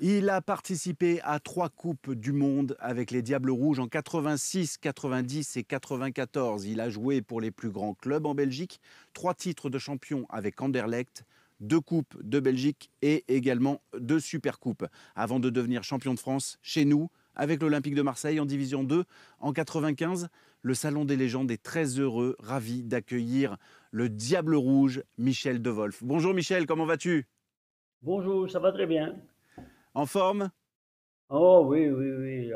Il a participé à 3 coupes du monde avec les Diables Rouges en 86, 90 et 94. Il a joué pour les plus grands clubs en Belgique, 3 titres de champion avec Anderlecht, 2 coupes de Belgique et également 2 supercoupes avant de devenir champion de France chez nous avec l'Olympique de Marseille en division 2 en 95. Le Salon des légendes est très heureux, ravi d'accueillir le Diable Rouge, Michel Devolf. Bonjour Michel, comment vas-tu? Bonjour, ça va très bien. En forme? Oh oui, oui, oui.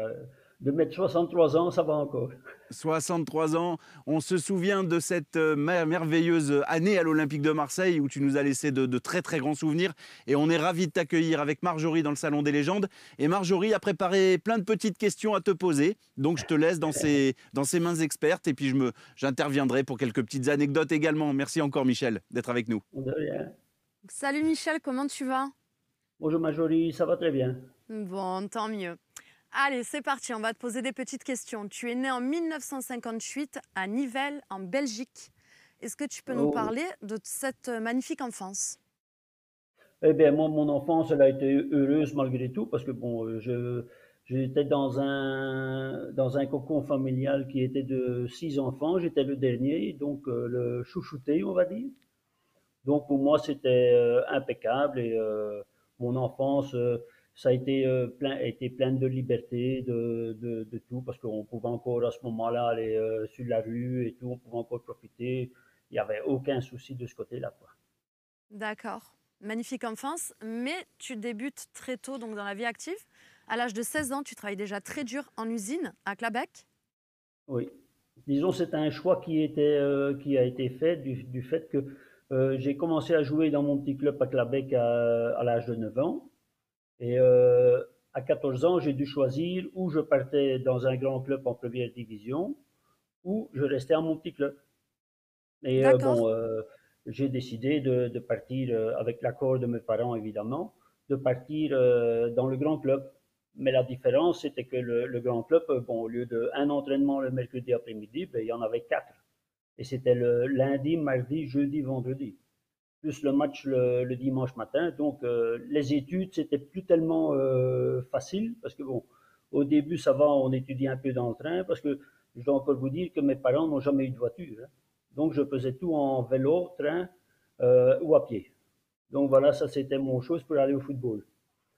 De mettre 63 ans, ça va encore. 63 ans. On se souvient de cette merveilleuse année à l'Olympique de Marseille où tu nous as laissé de très très grands souvenirs. Et on est ravis de t'accueillir avec Marjorie dans le Salon des légendes. Et Marjorie a préparé plein de petites questions à te poser. Donc je te laisse dans ses mains expertes et puis j'interviendrai pour quelques petites anecdotes également. Merci encore Michel d'être avec nous. De rien. Salut Michel, comment tu vas? Bonjour Marjorie, ça va très bien. Bon, tant mieux. Allez, c'est parti, on va te poser des petites questions. Tu es né en 1958 à Nivelles, en Belgique. Est-ce que tu peux nous Oh. parler de cette magnifique enfance? Eh bien, moi, mon enfance, elle a été heureuse malgré tout, parce que bon, j'étais dans un cocon familial qui était de 6 enfants. J'étais le dernier, donc le chouchouté, on va dire. Donc pour moi, c'était impeccable et mon enfance, ça a été pleine de liberté, de tout, parce qu'on pouvait encore à ce moment-là aller sur la rue et tout, on pouvait encore profiter. Il n'y avait aucun souci de ce côté-là, quoi. D'accord, magnifique enfance, mais tu débutes très tôt donc dans la vie active. À l'âge de 16 ans, tu travailles déjà très dur en usine à Clabec. Oui. Disons, c'est un choix qui a été fait du fait que j'ai commencé à jouer dans mon petit club à Clabec à l'âge de 9 ans. Et à 14 ans, j'ai dû choisir où je partais dans un grand club en première division ou je restais à mon petit club. Et D'accord, j'ai décidé de partir, avec l'accord de mes parents évidemment, de partir dans le grand club. Mais la différence, c'était que le grand club, bon, au lieu d'un entraînement le mercredi après-midi, ben, il y en avait quatre. Et c'était le lundi, mardi, jeudi, vendredi plus le match le dimanche matin. Donc les études, c'était plus tellement facile parce que bon, au début, ça va, on étudie un peu dans le train parce que je dois encore vous dire que mes parents n'ont jamais eu de voiture, hein. Donc je faisais tout en vélo, train ou à pied. Donc voilà, ça c'était mon chose pour aller au football.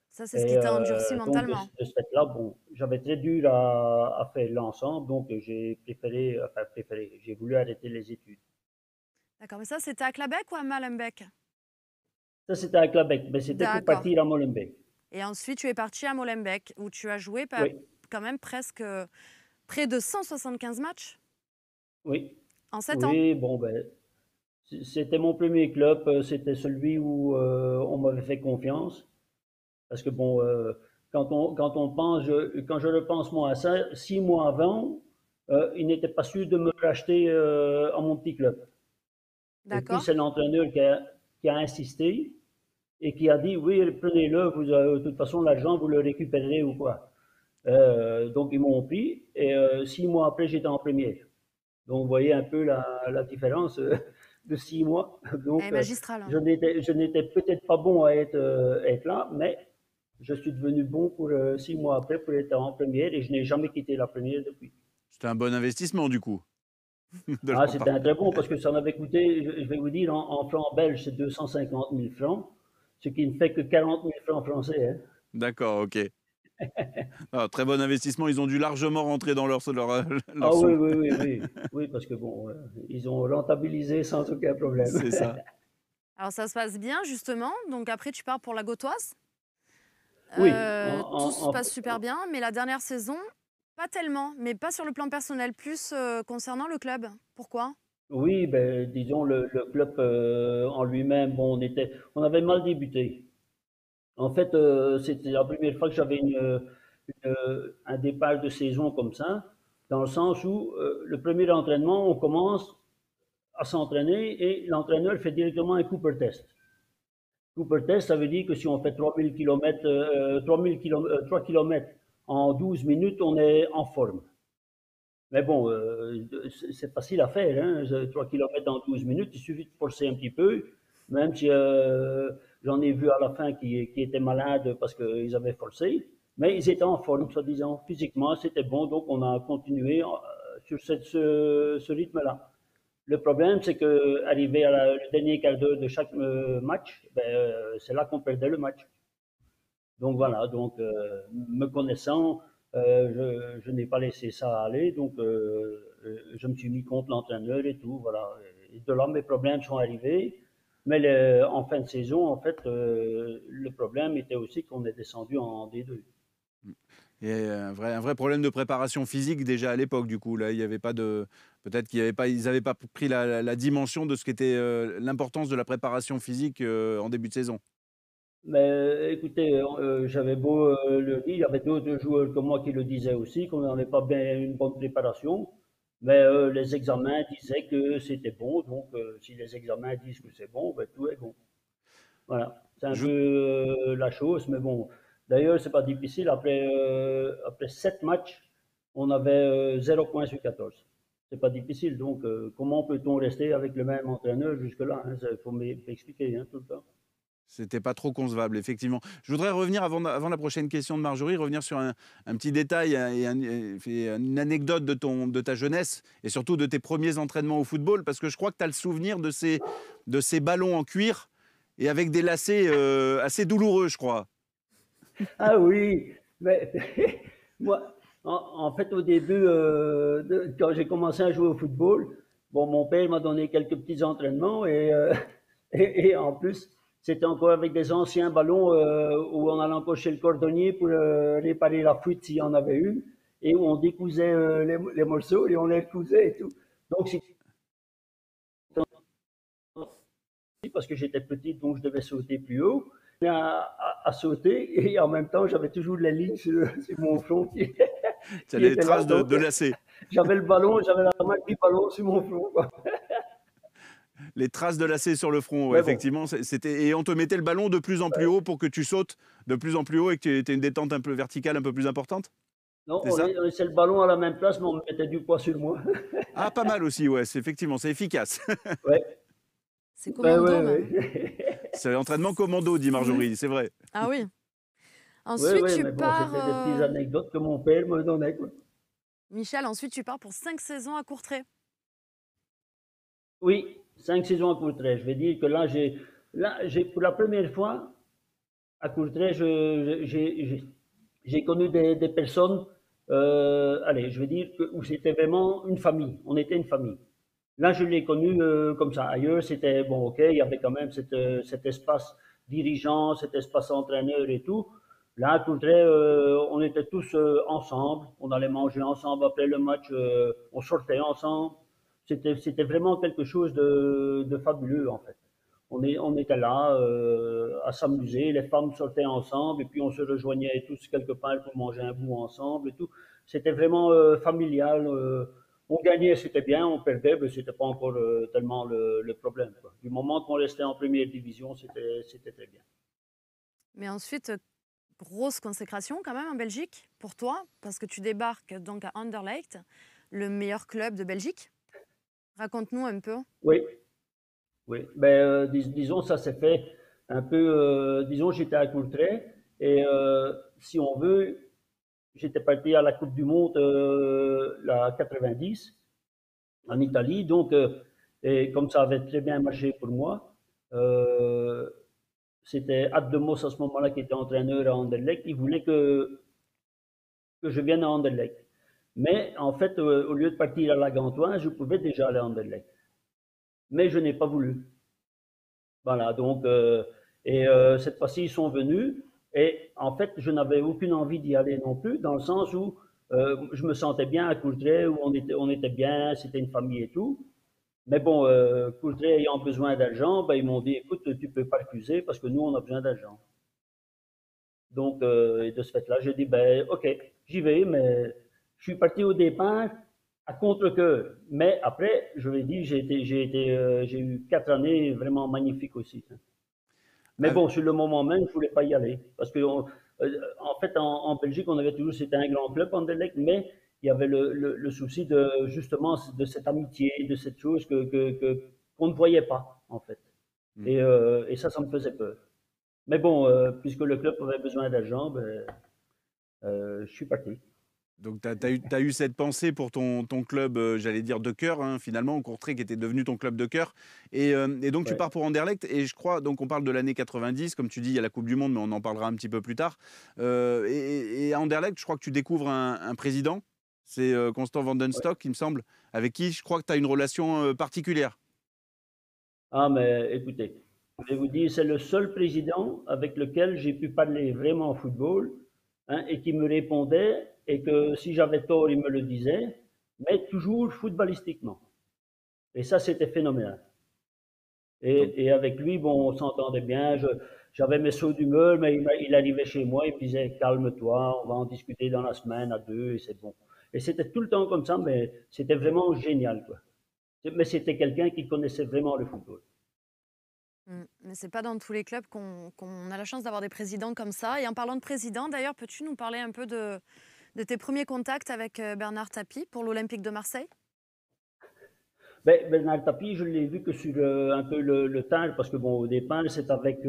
ça c'est ce Et qui t'a endurci donc mentalement. de ce fait-là, bon, j'avais très dur à faire l'ensemble, donc j'ai préféré, enfin préféré, j'ai voulu arrêter les études. D'accord, mais ça c'était à Clabec ou à Malembec? Ça c'était à Québec, mais c'était pour D'accord. partir à Molenbeek. Et ensuite tu es parti à Molenbeek où tu as joué Oui, quand même presque près de 175 matchs oui. en 7 ans. Oui, bon, ben, c'était mon premier club, c'était celui où on m'avait fait confiance. Parce que bon, quand on pense, quand je repense moi à ça, 6 mois avant, il n'était pas sûr de me racheter à mon petit club. Et puis D'accord. c'est l'entraîneur qui a insisté et qui a dit oui, prenez-le, vous de toute façon l'argent vous le récupérerez ou quoi. Donc ils m'ont pris et 6 mois après j'étais en première. Donc, vous voyez un peu la différence de 6 mois. Elle est Donc, magistrale, hein. je n'étais peut-être pas bon à être là, mais je suis devenu bon pour 6 mois après pour être en première et je n'ai jamais quitté la première depuis. C'était un bon investissement du coup de Ah, leur c'était part. un très bon parce que ça m'avait coûté, je vais vous dire, en francs belges, c'est 250 000 francs, ce qui ne fait que 40 000 francs français, hein. D'accord, ok. Ah, très bon investissement. Ils ont dû largement rentrer dans leur Ah oui, sous. oui, oui, oui. Oui, parce que bon, ils ont rentabilisé sans aucun problème. C'est ça. Alors ça se passe bien justement, donc après tu pars pour la Gotoise. Oui, Tout se passe super bien, mais la dernière saison, pas tellement, mais pas sur le plan personnel, plus concernant le club. Pourquoi? Oui, ben, disons le club en lui-même, bon, on avait mal débuté. En fait, c'était la première fois que j'avais un départ de saison comme ça, dans le sens où le premier entraînement, on commence à s'entraîner et l'entraîneur fait directement un Cooper test. Cooper test, ça veut dire que si on fait 3000 km, 3 km en 12 minutes, on est en forme. Mais bon, c'est facile à faire, hein, 3 km en 12 minutes, il suffit de forcer un petit peu, même si J'en ai vu à la fin qui étaient malades parce qu'ils avaient forcé. Mais ils étaient en forme, soi-disant. Physiquement, c'était bon. Donc, on a continué sur ce rythme-là. Le problème, c'est qu'arrivé le dernier quart d'heure de chaque match, ben, c'est là qu'on perdait le match. Donc voilà, donc me connaissant, je n'ai pas laissé ça aller, donc je me suis mis contre l'entraîneur et tout, voilà. Et de là, mes problèmes sont arrivés. Mais en fin de saison, en fait, le problème était aussi qu'on est descendu en D2. Et un vrai problème de préparation physique déjà à l'époque, du coup. Là, il y avait pas de. Peut-être qu'ils n'avaient pas pris la dimension de ce qu'était l'importance de la préparation physique en début de saison. Mais écoutez, j'avais beau le dire, il y avait d'autres joueurs comme moi qui le disaient aussi, qu'on n'avait pas bien une bonne préparation. Mais les examens disaient que c'était bon, donc si les examens disent que c'est bon, ben, tout est bon. Voilà, c'est un Je, peu la chose, mais bon. D'ailleurs, c'est pas difficile. Après 7 matchs, on avait 0 points sur 14. C'est pas difficile. Donc, comment peut-on rester avec le même entraîneur jusque-là? Il faut m'expliquer tout le temps. C'était pas trop concevable, effectivement. Je voudrais revenir, avant la prochaine question de Marjorie, revenir sur un petit détail et une anecdote de ta jeunesse et surtout de tes premiers entraînements au football, parce que je crois que tu as le souvenir de ces ballons en cuir et avec des lacets assez douloureux, je crois. Ah oui, mais moi, en fait, au début, quand j'ai commencé à jouer au football, bon, mon père m'a donné quelques petits entraînements et en plus, c'était encore avec des anciens ballons où on allait encore chez le cordonnier pour réparer la fuite s'il y en avait une et où on décousait les morceaux et on les recousait et tout. Donc, parce que j'étais petite, donc je devais sauter plus haut, à sauter, et en même temps, j'avais toujours les lignes sur mon front qui, Tu as qui les étaient là. traces Donc, de lacets. j'avais le ballon, j'avais la marque du ballon sur mon front, quoi. Les traces de lacets sur le front, ouais, Mais bon, effectivement. Et on te mettait le ballon de plus en plus haut pour que tu sautes de plus en plus haut et que tu aies une détente un peu verticale, un peu plus importante. non, C'est ça? on laissait le ballon à la même place, mais on mettait du poids sur moi. Ah, pas mal aussi, ouais, effectivement, c'est efficace. Ouais, C'est ben commando même. ouais. C'est l'entraînement commando, dit Marjorie, c'est vrai. Ah oui. Oui, Ensuite, oui, tu mais bon, pars, c'était des petites anecdotes que mon père me donnait, quoi. Michel, ensuite tu pars pour 5 saisons à Courtrai. Oui, 5 saisons à Courtrai. Je vais dire que pour la première fois, à Courtrai, j'ai connu des personnes, allez, je veux dire, où c'était vraiment une famille. On était une famille. Là, je l'ai connu comme ça. Ailleurs, c'était bon, ok, il y avait quand même cet espace dirigeant, cet espace entraîneur et tout. Là, à Courtrai, on était tous ensemble. On allait manger ensemble après le match. On sortait ensemble. C'était vraiment quelque chose de fabuleux, en fait. On était là à s'amuser, les femmes sortaient ensemble et puis on se rejoignait tous quelque part pour manger un bout ensemble et tout. C'était vraiment familial. On gagnait, c'était bien, on perdait, mais c'était pas encore tellement le problème, quoi. Du moment qu'on restait en première division, c'était très bien. Mais ensuite, grosse consécration quand même en Belgique pour toi, parce que tu débarques donc à Anderlecht, le meilleur club de Belgique. Raconte-nous un peu. Oui, oui. Ben, disons, ça s'est fait un peu, disons, j'étais à Courtrai et si on veut, j'étais parti à la Coupe du Monde, la 90, en Italie. Donc, et comme ça avait très bien marché pour moi, euh, c'était Ad de Mos à ce moment-là qui était entraîneur à Anderlecht. Il voulait que je vienne à Anderlecht. Mais en fait, au lieu de partir à la Gantoise, je pouvais déjà aller à Anderlecht. Mais je n'ai pas voulu. Voilà, donc, cette fois-ci, ils sont venus. Et en fait, je n'avais aucune envie d'y aller non plus, dans le sens où je me sentais bien à Courtrai, où on était bien, c'était une famille et tout. Mais bon, Courtrai ayant besoin d'argent, ben, ils m'ont dit, écoute, tu peux pas refuser parce que nous, on a besoin d'argent. Donc, et de ce fait-là, j'ai dit, ben, ok, j'y vais, mais je suis parti au départ à contre-cœur. Mais après, je l'ai dit, j'ai eu 4 années vraiment magnifiques aussi. Mais bon, sur le moment même, je voulais pas y aller. Parce que, en fait, en Belgique, on avait toujours, c'était un grand club, Anderlecht, mais il y avait le souci de, justement, de cette amitié, de cette chose qu'on ne voyait pas, en fait. Et ça me faisait peur. Mais bon, puisque le club avait besoin d'argent, ben, je suis parti. Donc, tu as eu cette pensée pour ton club, j'allais dire de cœur, hein, finalement, Courtrai, qui était devenu ton club de cœur. Et donc, tu Ouais. pars pour Anderlecht. Et je crois, donc, on parle de l'année 90. Comme tu dis, il y a la Coupe du Monde, mais on en parlera un petit peu plus tard. Et à Anderlecht, je crois que tu découvres un président. C'est Constant Ouais. Vandenstock, il me semble, avec qui je crois que tu as une relation particulière. Ah, mais écoutez, je vais vous dire, c'est le seul président avec lequel j'ai pu parler vraiment football, hein, et qui me répondait, et que si j'avais tort, il me le disait, mais toujours footballistiquement. Et ça, c'était phénoménal. Donc, Et avec lui, bon, on s'entendait bien. J'avais mes sauts d'humeur, mais il arrivait chez moi, il me disait, calme-toi, on va en discuter dans la semaine à deux, et c'est bon. Et c'était tout le temps comme ça, mais c'était vraiment génial, quoi. Mais c'était quelqu'un qui connaissait vraiment le football. Mais c'est pas dans tous les clubs qu'on a la chance d'avoir des présidents comme ça. Et en parlant de président, d'ailleurs, peux-tu nous parler un peu de tes premiers contacts avec Bernard Tapie pour l'Olympique de Marseille? Ben, Bernard Tapie, je l'ai vu que sur un peu le tard, parce que bon, au départ, c'est avec,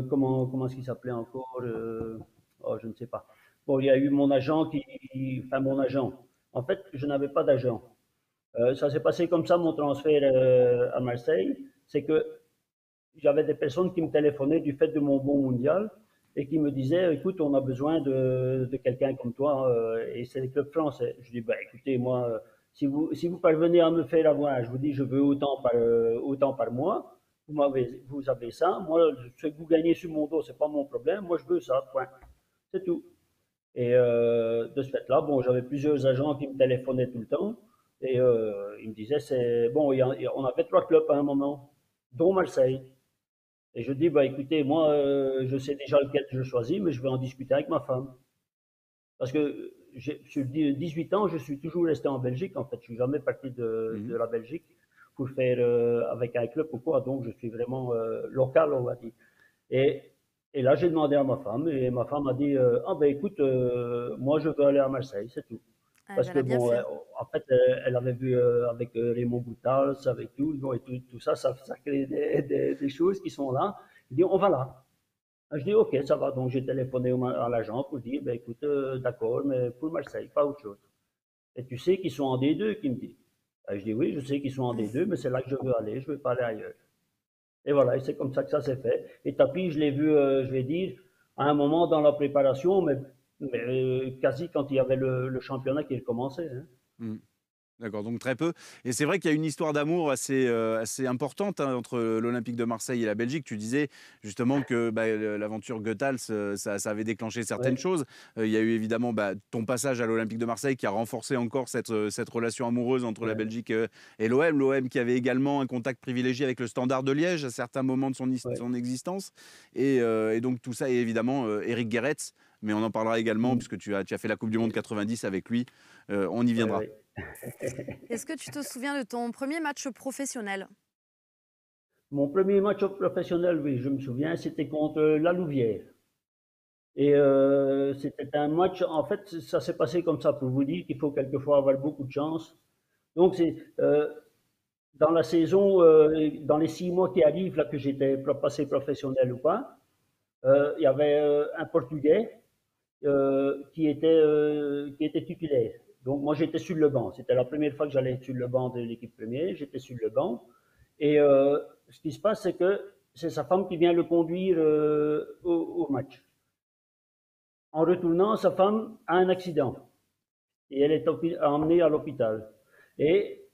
comment est-ce qu'il s'appelait encore, oh, je ne sais pas. Bon, il y a eu mon agent enfin mon agent. En fait, je n'avais pas d'agent. Ça s'est passé comme ça, mon transfert à Marseille. C'est que j'avais des personnes qui me téléphonaient du fait de mon bon mondial et qui me disaient, écoute, on a besoin de quelqu'un comme toi, et c'est les clubs français. Je dis, bah, écoutez, moi, si vous parvenez à me faire avoir, je vous dis, je veux autant par mois, vous avez ça, moi, ce que vous gagnez sur mon dos, c'est pas mon problème, moi, je veux ça, point. C'est tout. Et de ce fait-là, bon, j'avais plusieurs agents qui me téléphonaient tout le temps, et ils me disaient, c'est bon, on avait 3 clubs à un moment, dont Marseille. Et je dis, bah écoutez, moi, je sais déjà lequel je choisis, mais je vais en discuter avec ma femme. Parce que sur 18 ans, je suis toujours resté en Belgique, en fait. Je suis jamais parti de mhm. la Belgique pour faire avec un club ou quoi. Donc, je suis vraiment local, on va dire. Et, et là, j'ai demandé à ma femme, et ma femme a dit, ah ben écoute, moi, je veux aller à Marseille, c'est tout. Ah, Parce ben, elle que a bien bon, fait. en fait, elle avait vu avec Raymond Goethals, avec tout, bon, et tout ça, ça crée des choses qui sont là. Il dit, on va là. Ah, je dis, ok, ça va. Donc, j'ai téléphoné à l'agent pour dire, ben, écoute, d'accord, mais pour Marseille, pas autre chose. Et tu sais qu'ils sont en D2, qui me dit. Ah, je dis, oui, je sais qu'ils sont en D2, mais c'est là que je veux aller, je ne veux pas aller ailleurs. Et voilà, et c'est comme ça que ça s'est fait. Et Tapi, je l'ai vu, je vais dire, à un moment dans la préparation, mais quasi quand il y avait le championnat qui commençait, hein. Mhm. D'accord, donc très peu. Et c'est vrai qu'il y a une histoire d'amour assez importante, hein, entre l'Olympique de Marseille et la Belgique. Tu disais justement que bah, l'aventure Goethals, ça avait déclenché certaines Ouais, choses. Il y a eu évidemment bah, ton passage à l'Olympique de Marseille qui a renforcé encore cette relation amoureuse entre la ouais, Belgique et l'OM. L'OM qui avait également un contact privilégié avec le Standard de Liège à certains moments de ouais. son existence. Et donc tout ça, et évidemment, Eric Guéretz. Mais on en parlera également Mm, puisque tu as fait la Coupe du Monde bien sûr. 90 avec lui. On y Ouais, viendra. ouais. Est-ce que tu te souviens de ton premier match professionnel? Mon premier match professionnel, oui, je me souviens, c'était contre la Louvière. Et c'était un match, en fait, ça s'est passé comme ça, pour vous dire qu'il faut quelquefois avoir beaucoup de chance. Donc, c'est dans la saison, dans les 6 mois qui arrivent, là, que j'étais passé professionnel ou pas, il y avait un Portugais qui était titulaire. Donc, moi, j'étais sur le banc. C'était la première fois que j'allais sur le banc de l'équipe première. J'étais sur le banc. Et ce qui se passe, c'est que c'est sa femme qui vient le conduire au match. En retournant, sa femme a un accident et elle est emmenée à l'hôpital. Et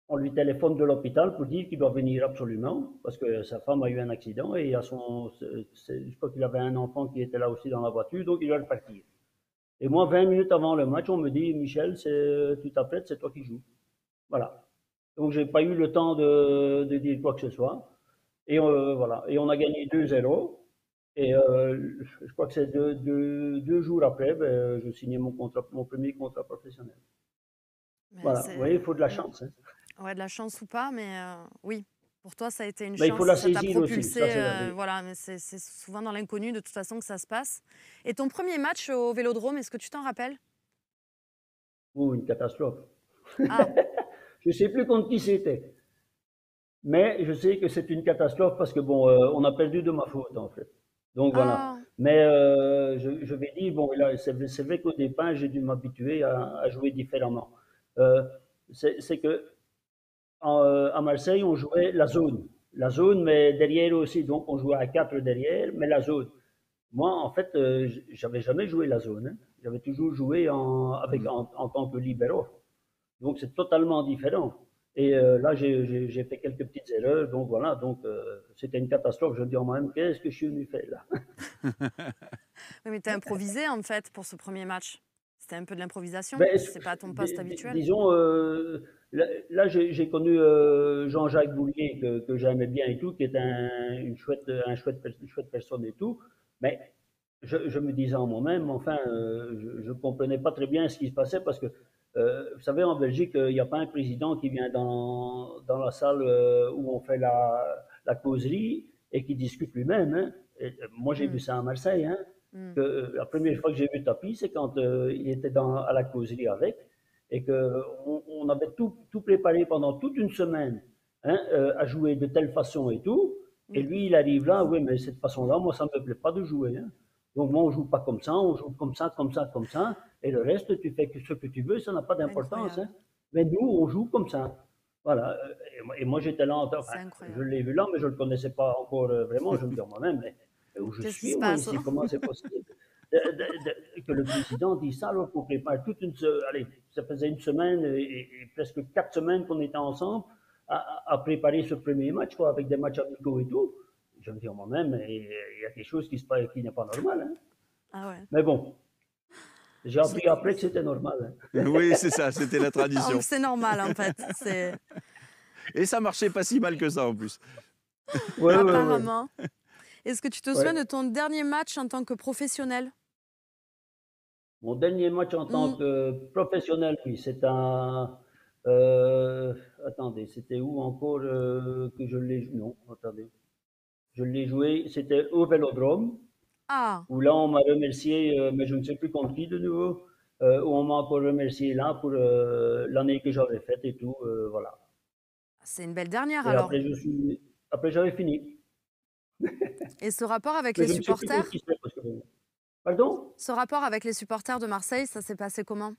on lui téléphone de l'hôpital pour dire qu'il doit venir absolument parce que sa femme a eu un accident et je crois qu'il avait un enfant qui était là aussi dans la voiture, donc il doit repartir. Et moi, 20 minutes avant le match, on me dit, Michel, tu t'apprêtes, c'est toi qui joues. Voilà. Donc, j'ai pas eu le temps de dire quoi que ce soit. Et voilà. Et on a gagné 2-0. Et je crois que c'est 2 jours après, ben, je signais mon premier contrat professionnel. Mais Voilà. Vous voyez, il faut de la mm, chance, hein. ouais, de la chance ou pas, mais oui, pour toi, ça a été une Mais il faut chance, la ça t'a saisir aussi, propulsé, ça c'est la vie. voilà, mais c'est souvent dans l'inconnu de toute façon que ça se passe. Et ton premier match au Vélodrome, est-ce que tu t'en rappelles? Ou une catastrophe. Ah, Je ne sais plus contre qui c'était. Mais je sais que c'est une catastrophe parce que bon, on a perdu de ma faute en fait. Donc voilà. Ah, Mais je vais dire, bon, là, c'est vrai qu'au départ, j'ai dû m'habituer à jouer différemment. Euh, c'est que à Marseille, on jouait la zone. La zone, mais derrière aussi. Donc on jouait à 4 derrière, mais la zone. Moi, en fait, j'avais jamais joué la zone, hein. J'avais toujours joué en tant que libéro. Donc c'est totalement différent. Et là, j'ai fait quelques petites erreurs. Donc voilà, donc c'était une catastrophe. Je me dis en moi-même, qu'est-ce que je suis venu faire là? oui, mais tu as improvisé en fait pour ce premier match. C'était un peu de l'improvisation. Ben, C'est pas ton poste habituel. disons, là, j'ai connu Jean-Jacques Boulier que j'aimais bien et tout, qui est une chouette personne et tout. Mais je me disais en moi-même, enfin, je ne comprenais pas très bien ce qui se passait parce que, vous savez, en Belgique, il n'y a pas un président qui vient dans la salle où on fait la causerie et qui discute lui-même, hein. Et, moi, j'ai vu Hmm, ça à Marseille, hein. hmm. La première fois que j'ai vu Tapi, c'est quand il était à la causerie avec et qu'on avait tout préparé pendant toute une semaine, hein, à jouer de telle façon et tout. Et Mm. lui, il arrive là, oui, mais cette façon-là, moi, ça ne me plaît pas de jouer, hein. Donc, moi, on ne joue pas comme ça, on joue comme ça, comme ça, comme ça. Et le reste, tu fais ce que tu veux, ça n'a pas d'importance, hein. Incroyable. Mais nous, on joue comme ça. Voilà. Et moi, j'étais là, enfin, C'est je incroyable. l'ai vu là, mais je ne le connaissais pas encore vraiment. Je me dis moi-même, mais où je Qu'est-ce qui suis, se moi, passe? ici, comment c'est possible que le président dit ça alors qu'on prépare allez, ça faisait une semaine et presque 4 semaines qu'on était ensemble à préparer ce premier match, quoi, avec des matchs amicaux et tout. Je me dis moi-même, il y a quelque chose qui n'est pas normal, hein. Ah ouais. Mais bon, j'ai J'ai- appris après que c'était normal, hein. Oui, c'est ça, c'était la tradition. C'est normal en fait. C'est Et ça marchait pas si mal que ça en plus. Ouais, ouais, ouais. apparemment. Est-ce que tu te souviens Ouais. de ton dernier match en tant que professionnel? Mon dernier match en tant Hmm. que professionnel, oui, c'est un. Attendez, c'était où encore que je l'ai joué? Non, attendez. Je l'ai joué, c'était au Vélodrome, Ah, où là on m'a remercié, mais je ne sais plus contre qui de nouveau, où on m'a encore remercié là pour l'année que j'avais faite et tout, voilà. c'est une belle dernière Et alors. après j'avais fini. Et ce rapport avec Mais les je ne sais plus contre supporters? qui c'était parce que. Pardon? Ce rapport avec les supporters de Marseille, ça s'est passé comment?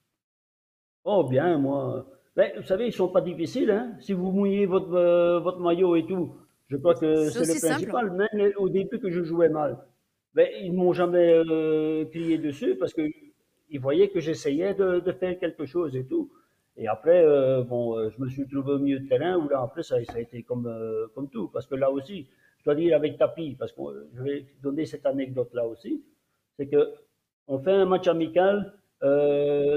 Oh bien, moi. Ben, vous savez, ils sont pas difficiles, hein. Si vous mouillez votre maillot et tout, je crois que C'est c'est le aussi simple. principal. Même au début que je jouais mal, ben, ils m'ont jamais crié dessus parce que ils voyaient que j'essayais de faire quelque chose et tout. Et après, bon, je me suis trouvé au milieu de terrain où là, après, ça a été comme tout. Parce que là aussi, je dois dire avec Tapi, parce que je vais donner cette anecdote-là aussi, c'est que on fait un match amical,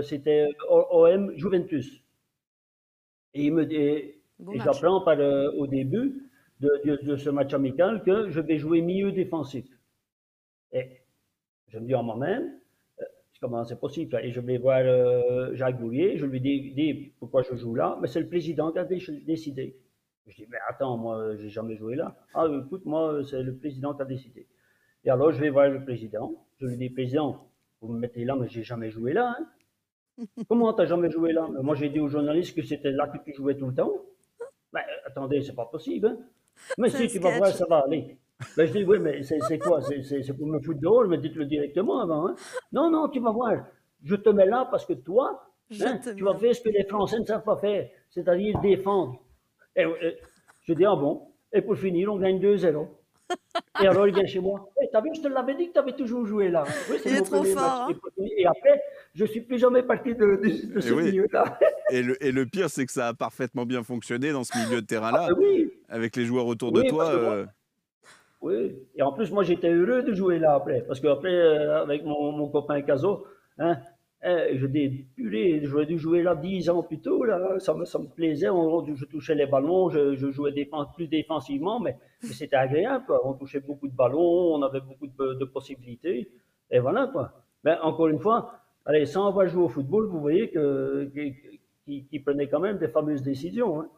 c'était OM Juventus. Beau Et match. j'apprends au début de ce match amical que je vais jouer milieu défensif. Et je me dis en moi-même, comment c'est possible? Et je vais voir Jacques Boulier, je lui dis pourquoi je joue là, mais c'est le président qui a décidé. Je dis, mais attends, moi, j'ai jamais joué là. Ah, écoute, moi, c'est le président qui a décidé. Et alors, je vais voir le président. Je lui dis, président, vous me mettez là, mais j'ai jamais joué là, hein. Comment t'as jamais joué là? Mais moi, j'ai dit aux journalistes que c'était là que tu jouais tout le temps. Ben, attendez, c'est pas possible, hein. Mais C'est un si, tu vas voir, sketch. ça va aller. Ben, je dis, oui, mais c'est quoi? C'est pour me foutre dehors, mais dites-le directement avant, hein. Non, non, tu vas voir. Je te mets là parce que toi, Je hein, te tu mets vas là. faire ce que les Français ne savent pas faire, c'est-à-dire défendre. Et je dis, ah bon? Et pour finir, on gagne 2-0. Et alors, il vient chez moi. Hey, t'as vu, je te l'avais dit que tu avais toujours joué là. Oui, c'est Il est mon trop premier match. fort, hein? Et après, je suis plus jamais parti de Et ce oui. milieu-là. Et le pire, c'est que ça a parfaitement bien fonctionné dans ce milieu de Ah terrain-là, ben oui, avec les joueurs autour de oui, parce toi. que moi, oui. Et en plus, moi, j'étais heureux de jouer là après. Parce qu'après, avec mon copain Caso, hein, je dis, purée, j'aurais dû jouer là 10 ans plus tôt. Là, ça me plaisait. Je touchais les ballons, je jouais plus défensivement, mais c'était agréable, quoi. On touchait beaucoup de ballons, on avait beaucoup de possibilités. Et voilà, quoi. Mais encore une fois, allez, sans avoir joué au football, vous voyez qu'il prenait quand même des fameuses décisions, hein.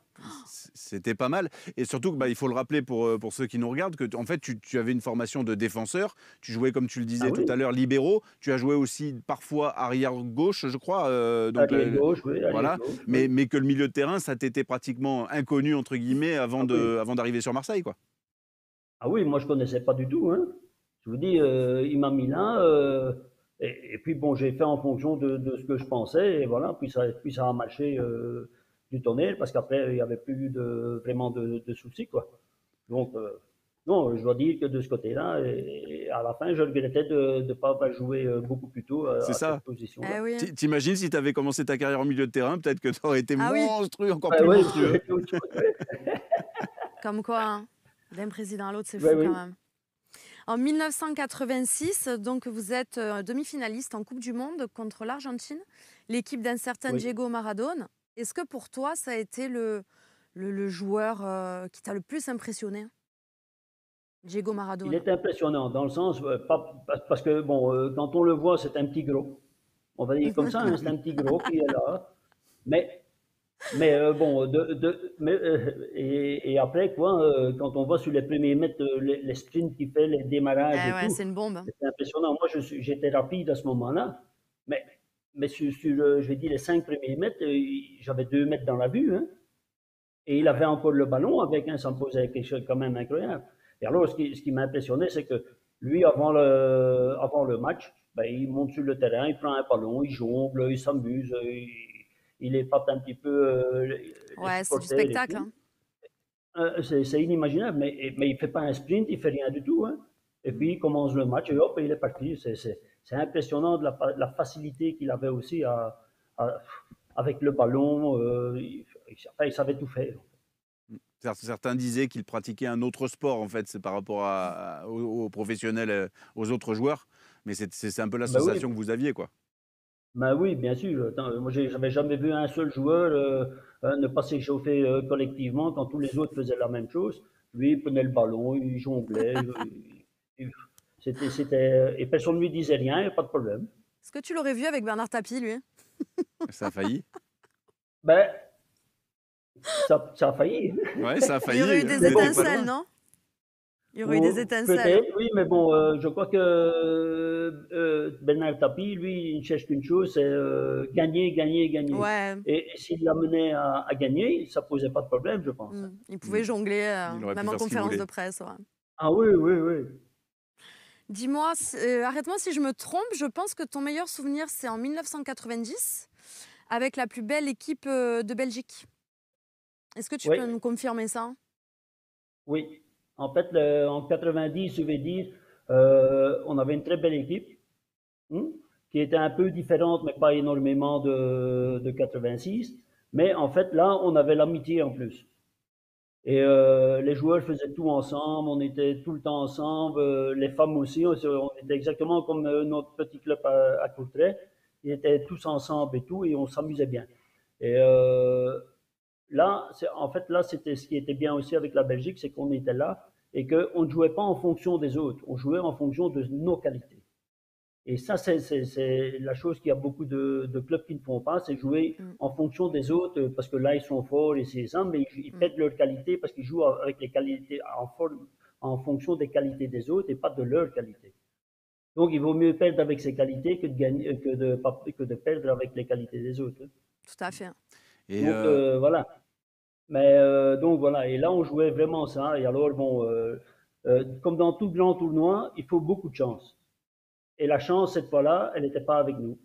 C'était pas mal. Et surtout, il faut le rappeler pour ceux qui nous regardent, que en fait, tu avais une formation de défenseur. Tu jouais, comme tu le Ah disais tout oui, à l'heure, libéraux. Tu as joué aussi parfois arrière-gauche, je crois. allié gauche, oui, allié Voilà. gauche, oui. Mais que le milieu de terrain, ça t'était pratiquement inconnu, entre guillemets, Ah oui. avant d'arriver sur Marseille, quoi. Ah oui, moi je connaissais pas du tout, hein. Je vous dis, il m'a mis là, et puis bon, j'ai fait en fonction de ce que je pensais, et voilà, puis ça a marché du tonnerre, parce qu'après, il n'y avait plus vraiment de soucis, quoi. Donc, non, je dois dire que de ce côté-là, et à la fin, je regrettais de ne pas avoir joué beaucoup plus tôt C'est à cette ça. position-là. Oui. T'imagines si tu avais commencé ta carrière en milieu de terrain, peut-être que tu aurais été Ah oui, monstrueux, encore Ouais, plus ouais, monstrueux. autre chose, ouais. comme quoi, hein, d'un président à l'autre, c'est Ouais, fou quand oui, même. En 1986, donc vous êtes demi-finaliste en Coupe du Monde contre l'Argentine, l'équipe d'un certain oui. Diego Maradona. Est-ce que pour toi, ça a été le joueur qui t'a le plus impressionné, Diego Il Maradona? est impressionnant, dans le sens, parce que, bon, quand on le voit, c'est un petit gros. On va dire comme ça, hein, c'est un petit gros qui est là. Mais, bon, et après, quoi, quand on voit sur les premiers mètres les sprints qu'il fait, les démarrages Eh et ouais, tout, c'est une bombe. c'est impressionnant. Moi, j'étais rapide à ce moment-là, mais, je vais dire, les 5 premiers mètres, j'avais 2 mètres dans la vue, hein, et il avait encore le ballon avec, hein, ça me posait quelque chose quand même incroyable. Et alors, ce qui m'a impressionné, c'est que lui, avant le match, ben, il monte sur le terrain, il prend un ballon, il jongle, il s'amuse, il épate un petit peu les Ouais, c'est du supporters et spectacle, tout. hein. C'est inimaginable, mais il ne fait pas un sprint, il ne fait rien du tout, hein. Et puis il commence le match et hop, il est parti. C'est impressionnant de la facilité qu'il avait aussi à- avec le ballon. Enfin, il savait tout faire. Certains disaient qu'il pratiquait un autre sport, en fait, c'est par rapport aux professionnels, aux autres joueurs. Mais c'est un peu la Ben oui, sensation que vous aviez, quoi. ben oui, bien sûr. Attends, moi, j'avais jamais vu un seul joueur ne pas s'échauffer collectivement quand tous les autres faisaient la même chose. Lui, il prenait le ballon, il jonglait. Il- et personne ne lui disait rien, pas de problème. Est-ce que tu l'aurais vu avec Bernard Tapie, lui? Ça a failli. Ben, ça a failli. Ouais, ça a Il y aurait failli. eu des Mais Vous bon, n'étiez pas étincelles, loin. non? Il y aurait eu des étincelles, hein. peut-être, oui, mais bon, je crois que Bernard Tapie, lui, il ne cherche qu'une chose, c'est gagner, gagner, gagner. Ouais, Et s'il l'amenait à gagner, ça ne posait pas de problème, je pense. il Mm. pouvait jongler, Il aurait pu même en faire ce qu'il conférence voulait. de presse. Ouais. Ah oui, oui, oui. Dis-moi, arrête-moi si je me trompe, je pense que ton meilleur souvenir, c'est en 1990, avec la plus belle équipe de Belgique. Est-ce que tu Oui, peux nous confirmer ça? oui. En fait, en 90, je vais dire, on avait une très belle équipe, hein, qui était un peu différente, mais pas énormément de 86. Mais en fait, là, on avait l'amitié en plus. Et les joueurs faisaient tout ensemble, on était tout le temps ensemble, les femmes aussi, on était exactement comme notre petit club à Courtrai. Ils étaient tous ensemble et tout, et on s'amusait bien. Et là, en fait, là, c'était ce qui était bien aussi avec la Belgique, c'est qu'on était là et qu'on ne jouait pas en fonction des autres, on jouait en fonction de nos qualités. Et ça, c'est la chose qu'il y a beaucoup de clubs qui ne font pas, c'est jouer Mm, en fonction des autres, parce que là, ils sont forts et c'est ça, mais ils mm. perdent leur qualité parce qu'ils jouent avec les qualités, en fonction des qualités des autres et pas de leur qualité. Donc, il vaut mieux perdre avec ses qualités que de, gagner, que de perdre avec les qualités des autres, hein. Tout à fait. Et Donc, voilà. Mais donc, voilà. Et là, on jouait vraiment ça. Et alors, bon, comme dans tout grand tournoi, il faut beaucoup de chance. Et la chance, cette fois-là, elle n'était pas avec nous.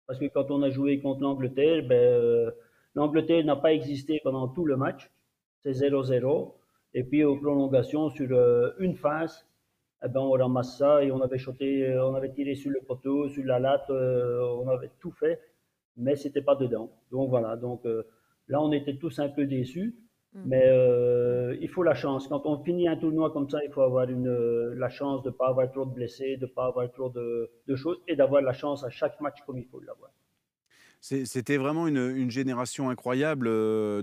Parce que quand on a joué contre l'Angleterre, ben, l'Angleterre n'a pas existé pendant tout le match. C'est 0-0. Et puis, aux prolongations, sur une phase, eh ben, on ramasse ça et on avait shooté, on avait tiré sur le poteau, sur la latte, on avait tout fait, mais c'était pas dedans. Donc voilà. Donc là, on était tous un peu déçus. Mm. Mais il faut la chance. Quand on finit un tournoi comme ça, il faut avoir la chance de ne pas avoir trop de blessés, de ne pas avoir trop de choses et d'avoir la chance à chaque match comme il faut l'avoir. c'était vraiment une génération incroyable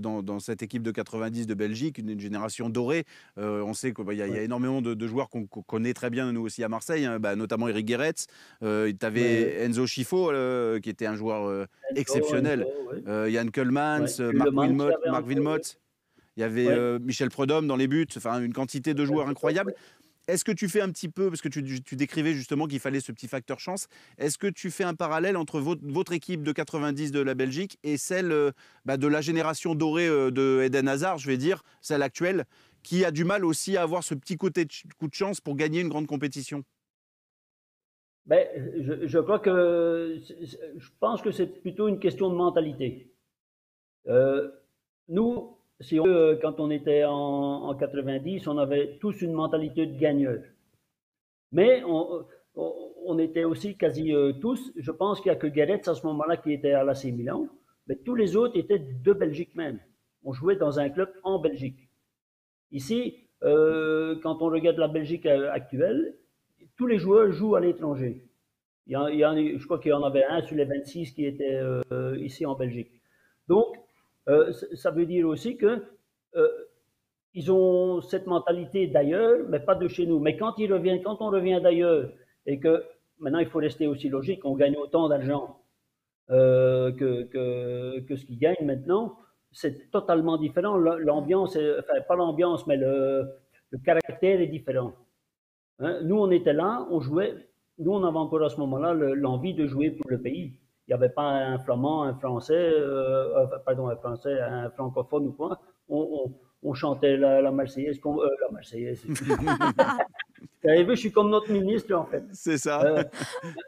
dans cette équipe de 90 de Belgique, une génération dorée. On sait qu'il y a Ouais. énormément de joueurs qu'on connaît très bien, nous aussi à Marseille, hein, notamment Eric Guéretz. Tu Ouais, avais ouais. Enzo Schifo, qui était un joueur Enzo, exceptionnel. ouais. Yann Keulemans, Ouais. Le Mans, il y avait Marc encore, ouais. Wilmots. il y avait Ouais. Michel Prudhomme dans les buts, enfin une quantité de joueurs incroyables. Est-ce que tu fais un petit peu, parce que tu décrivais justement qu'il fallait ce petit facteur chance, est-ce que tu fais un parallèle entre votre équipe de 90 de la Belgique et celle de la génération dorée de Eden Hazard, je vais dire, celle actuelle, qui a du mal aussi à avoir ce petit coup de chance pour gagner une grande compétition? Ben, je crois que je pense que c'est plutôt une question de mentalité. Euh, Nous, si on, quand on était en 90, on avait tous une mentalité de gagneur. Mais on était aussi quasi tous, je pense qu'il n'y a que Guéret à ce moment-là qui était à l'AC Milan, mais tous les autres étaient de Belgique même. On jouait dans un club en Belgique. Ici, quand on regarde la Belgique actuelle, tous les joueurs jouent à l'étranger. Je crois qu'il y en avait un sur les 26 qui était ici en Belgique. Donc, ça veut dire aussi que euh, ils ont cette mentalité d'ailleurs, mais pas de chez nous. Mais quand on revient d'ailleurs, et que maintenant il faut rester aussi logique, on gagne autant d'argent que ce qu'ils gagnent maintenant, c'est totalement différent. L'ambiance, enfin pas l'ambiance, mais le caractère est différent. Hein? Nous, on était là, on jouait. Nous, on avait encore à ce moment-là l'envie de jouer pour le pays. Il n'y avait pas un flamand, un français, pardon, un français, un francophone ou quoi. On chantait la Marseillaise. La Marseillaise. Vous avez vu, je suis comme notre ministre, en fait. C'est ça. Euh,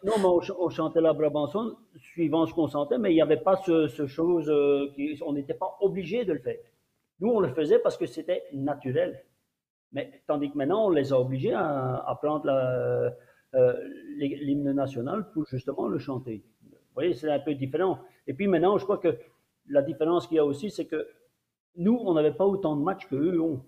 non, mais on chantait la Brabançonne suivant ce qu'on sentait, mais il n'y avait pas ce chose, on n'était pas obligé de le faire. Nous, on le faisait parce que c'était naturel. Mais tandis que maintenant, on les a obligés à prendre l'hymne national pour justement le chanter. Vous voyez, c'est un peu différent. Et puis maintenant, je crois que la différence qu'il y a aussi, c'est que nous, on n'avait pas autant de matchs qu'eux ont.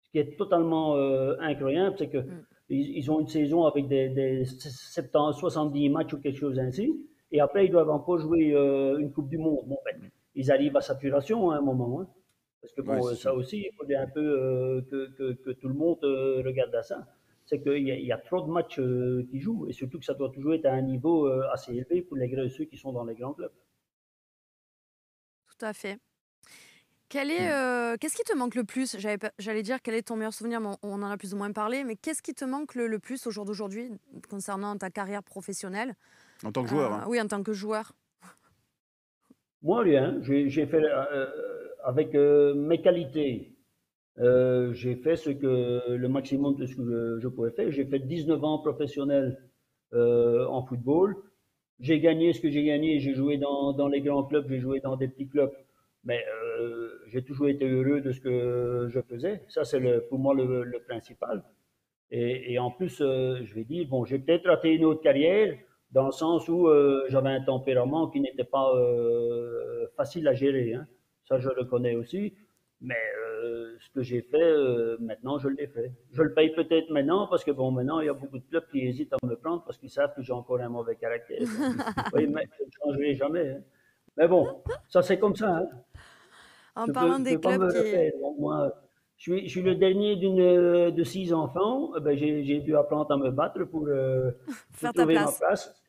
Ce qui est totalement incroyable, c'est que ils ont une saison avec des 70, 70 matchs ou quelque chose ainsi, et après, ils doivent encore jouer une Coupe du Monde. Bon, ben, ils arrivent à saturation à un moment. Hein. Parce que Ouais, bon, c'est ça sûr. aussi, il faudrait un peu que tout le monde regarde à ça. C'est qu'il y a trop de matchs qui jouent, et surtout que ça doit toujours être à un niveau assez élevé pour ceux qui sont dans les grands clubs. Tout à fait. Mm. Qu'est-ce qui te manque le plus? J'allais dire quel est ton meilleur souvenir, mais on en a plus ou moins parlé. Mais qu'est-ce qui te manque le plus au jour d'aujourd'hui concernant ta carrière professionnelle? En tant que joueur, hein. Oui, en tant que joueur. Moi, rien. J'ai fait avec mes qualités. J'ai fait le maximum de ce que je pouvais faire. J'ai fait 19 ans professionnel en football. J'ai gagné ce que j'ai gagné. J'ai joué dans les grands clubs, j'ai joué dans des petits clubs. Mais j'ai toujours été heureux de ce que je faisais. Ça, c'est pour moi le principal. Et en plus, je vais dire, bon, j'ai peut-être raté une autre carrière dans le sens où j'avais un tempérament qui n'était pas facile à gérer. Hein. Ça, je le connais aussi. Mais ce que j'ai fait, maintenant, je l'ai fait. Je le paye peut-être maintenant parce que, bon, maintenant, il y a beaucoup de clubs qui hésitent à me prendre parce qu'ils savent que j'ai encore un mauvais caractère. Oui, mais je ne changerai jamais. Hein. Mais bon, ça, c'est comme ça. Hein. En Je parlant peux, je des peux pas clubs me qui... refaire. Donc, moi, je suis le dernier de 6 enfants. Ben, j'ai dû apprendre à me battre pour Faire ta trouver ma place. place.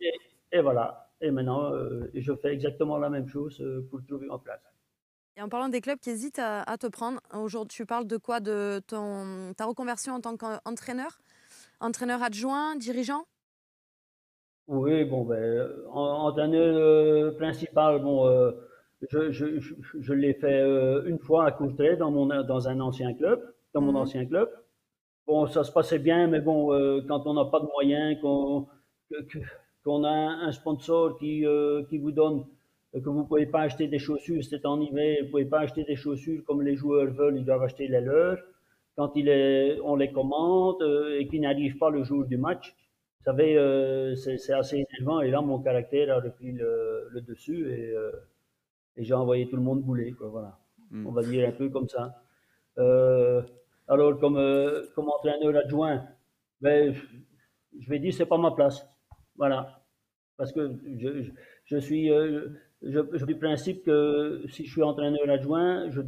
Et voilà. Et maintenant, je fais exactement la même chose pour trouver ma place. Et en parlant des clubs qui hésitent à te prendre, aujourd'hui, tu parles de quoi? De ta reconversion en tant qu'entraîneur? Entraîneur adjoint, dirigeant? Oui, bon, ben, entraîneur principal, bon, je l'ai fait une fois à Courtrai dans un ancien club, dans mon Mhm. ancien club. Bon, ça se passait bien, mais bon, quand on n'a pas de moyens, que- que- qu'on a un sponsor qui vous donne, que vous ne pouvez pas acheter des chaussures, c'est en hiver, vous ne pouvez pas acheter des chaussures comme les joueurs veulent, ils doivent acheter les leurs. Quand on les commande et qu'ils n'arrivent pas le jour du match, vous savez, c'est assez énervant. Et là, mon caractère a repris le dessus et j'ai envoyé tout le monde bouler, quoi, voilà. Mm. On va dire un peu comme ça. Euh, alors, comme entraîneur adjoint, ben, je vais dire c'est pas ma place. Voilà. Parce que je suis du principe que si je suis entraîneur adjoint, je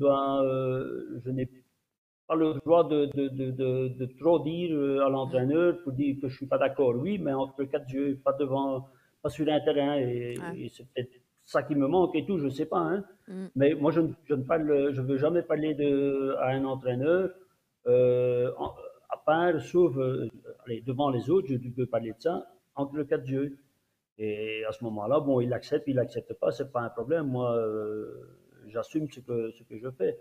n'ai pas le droit de trop dire à l'entraîneur pour dire que je suis pas d'accord. Oui, mais entre quatre yeux, pas devant, pas sur un terrain. Ouais. Et c'est peut-être ça qui me manque et tout, je ne sais pas. Hein. Mais moi, je ne veux jamais parler à un entraîneur, à part, sauf allez, devant les autres, je peux parler de ça, entre le cas de Dieu. Et à ce moment-là, bon, il accepte pas, c'est pas un problème. Moi, j'assume ce que je fais.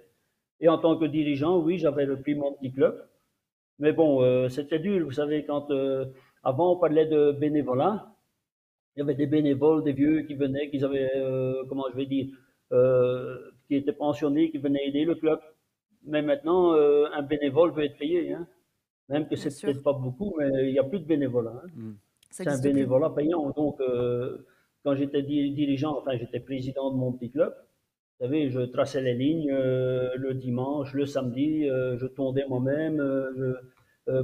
Et en tant que dirigeant, oui, j'avais repris mon petit club. Mais bon, c'était dur. Vous savez, avant, on parlait de bénévolat. Il y avait des bénévoles, des vieux qui venaient, qui avaient, comment je vais dire, qui étaient pensionnés, qui venaient aider le club. Mais maintenant, un bénévole veut être payé. Hein. Même que Bien c'est sûr. peut-être pas beaucoup, mais il n'y a plus de bénévolat. Hein. Ça C'est un existe plus. bénévolat payant. Donc, quand j'étais dirigeant, enfin, j'étais président de mon petit club, vous savez, je traçais les lignes le dimanche, le samedi, je tondais moi-même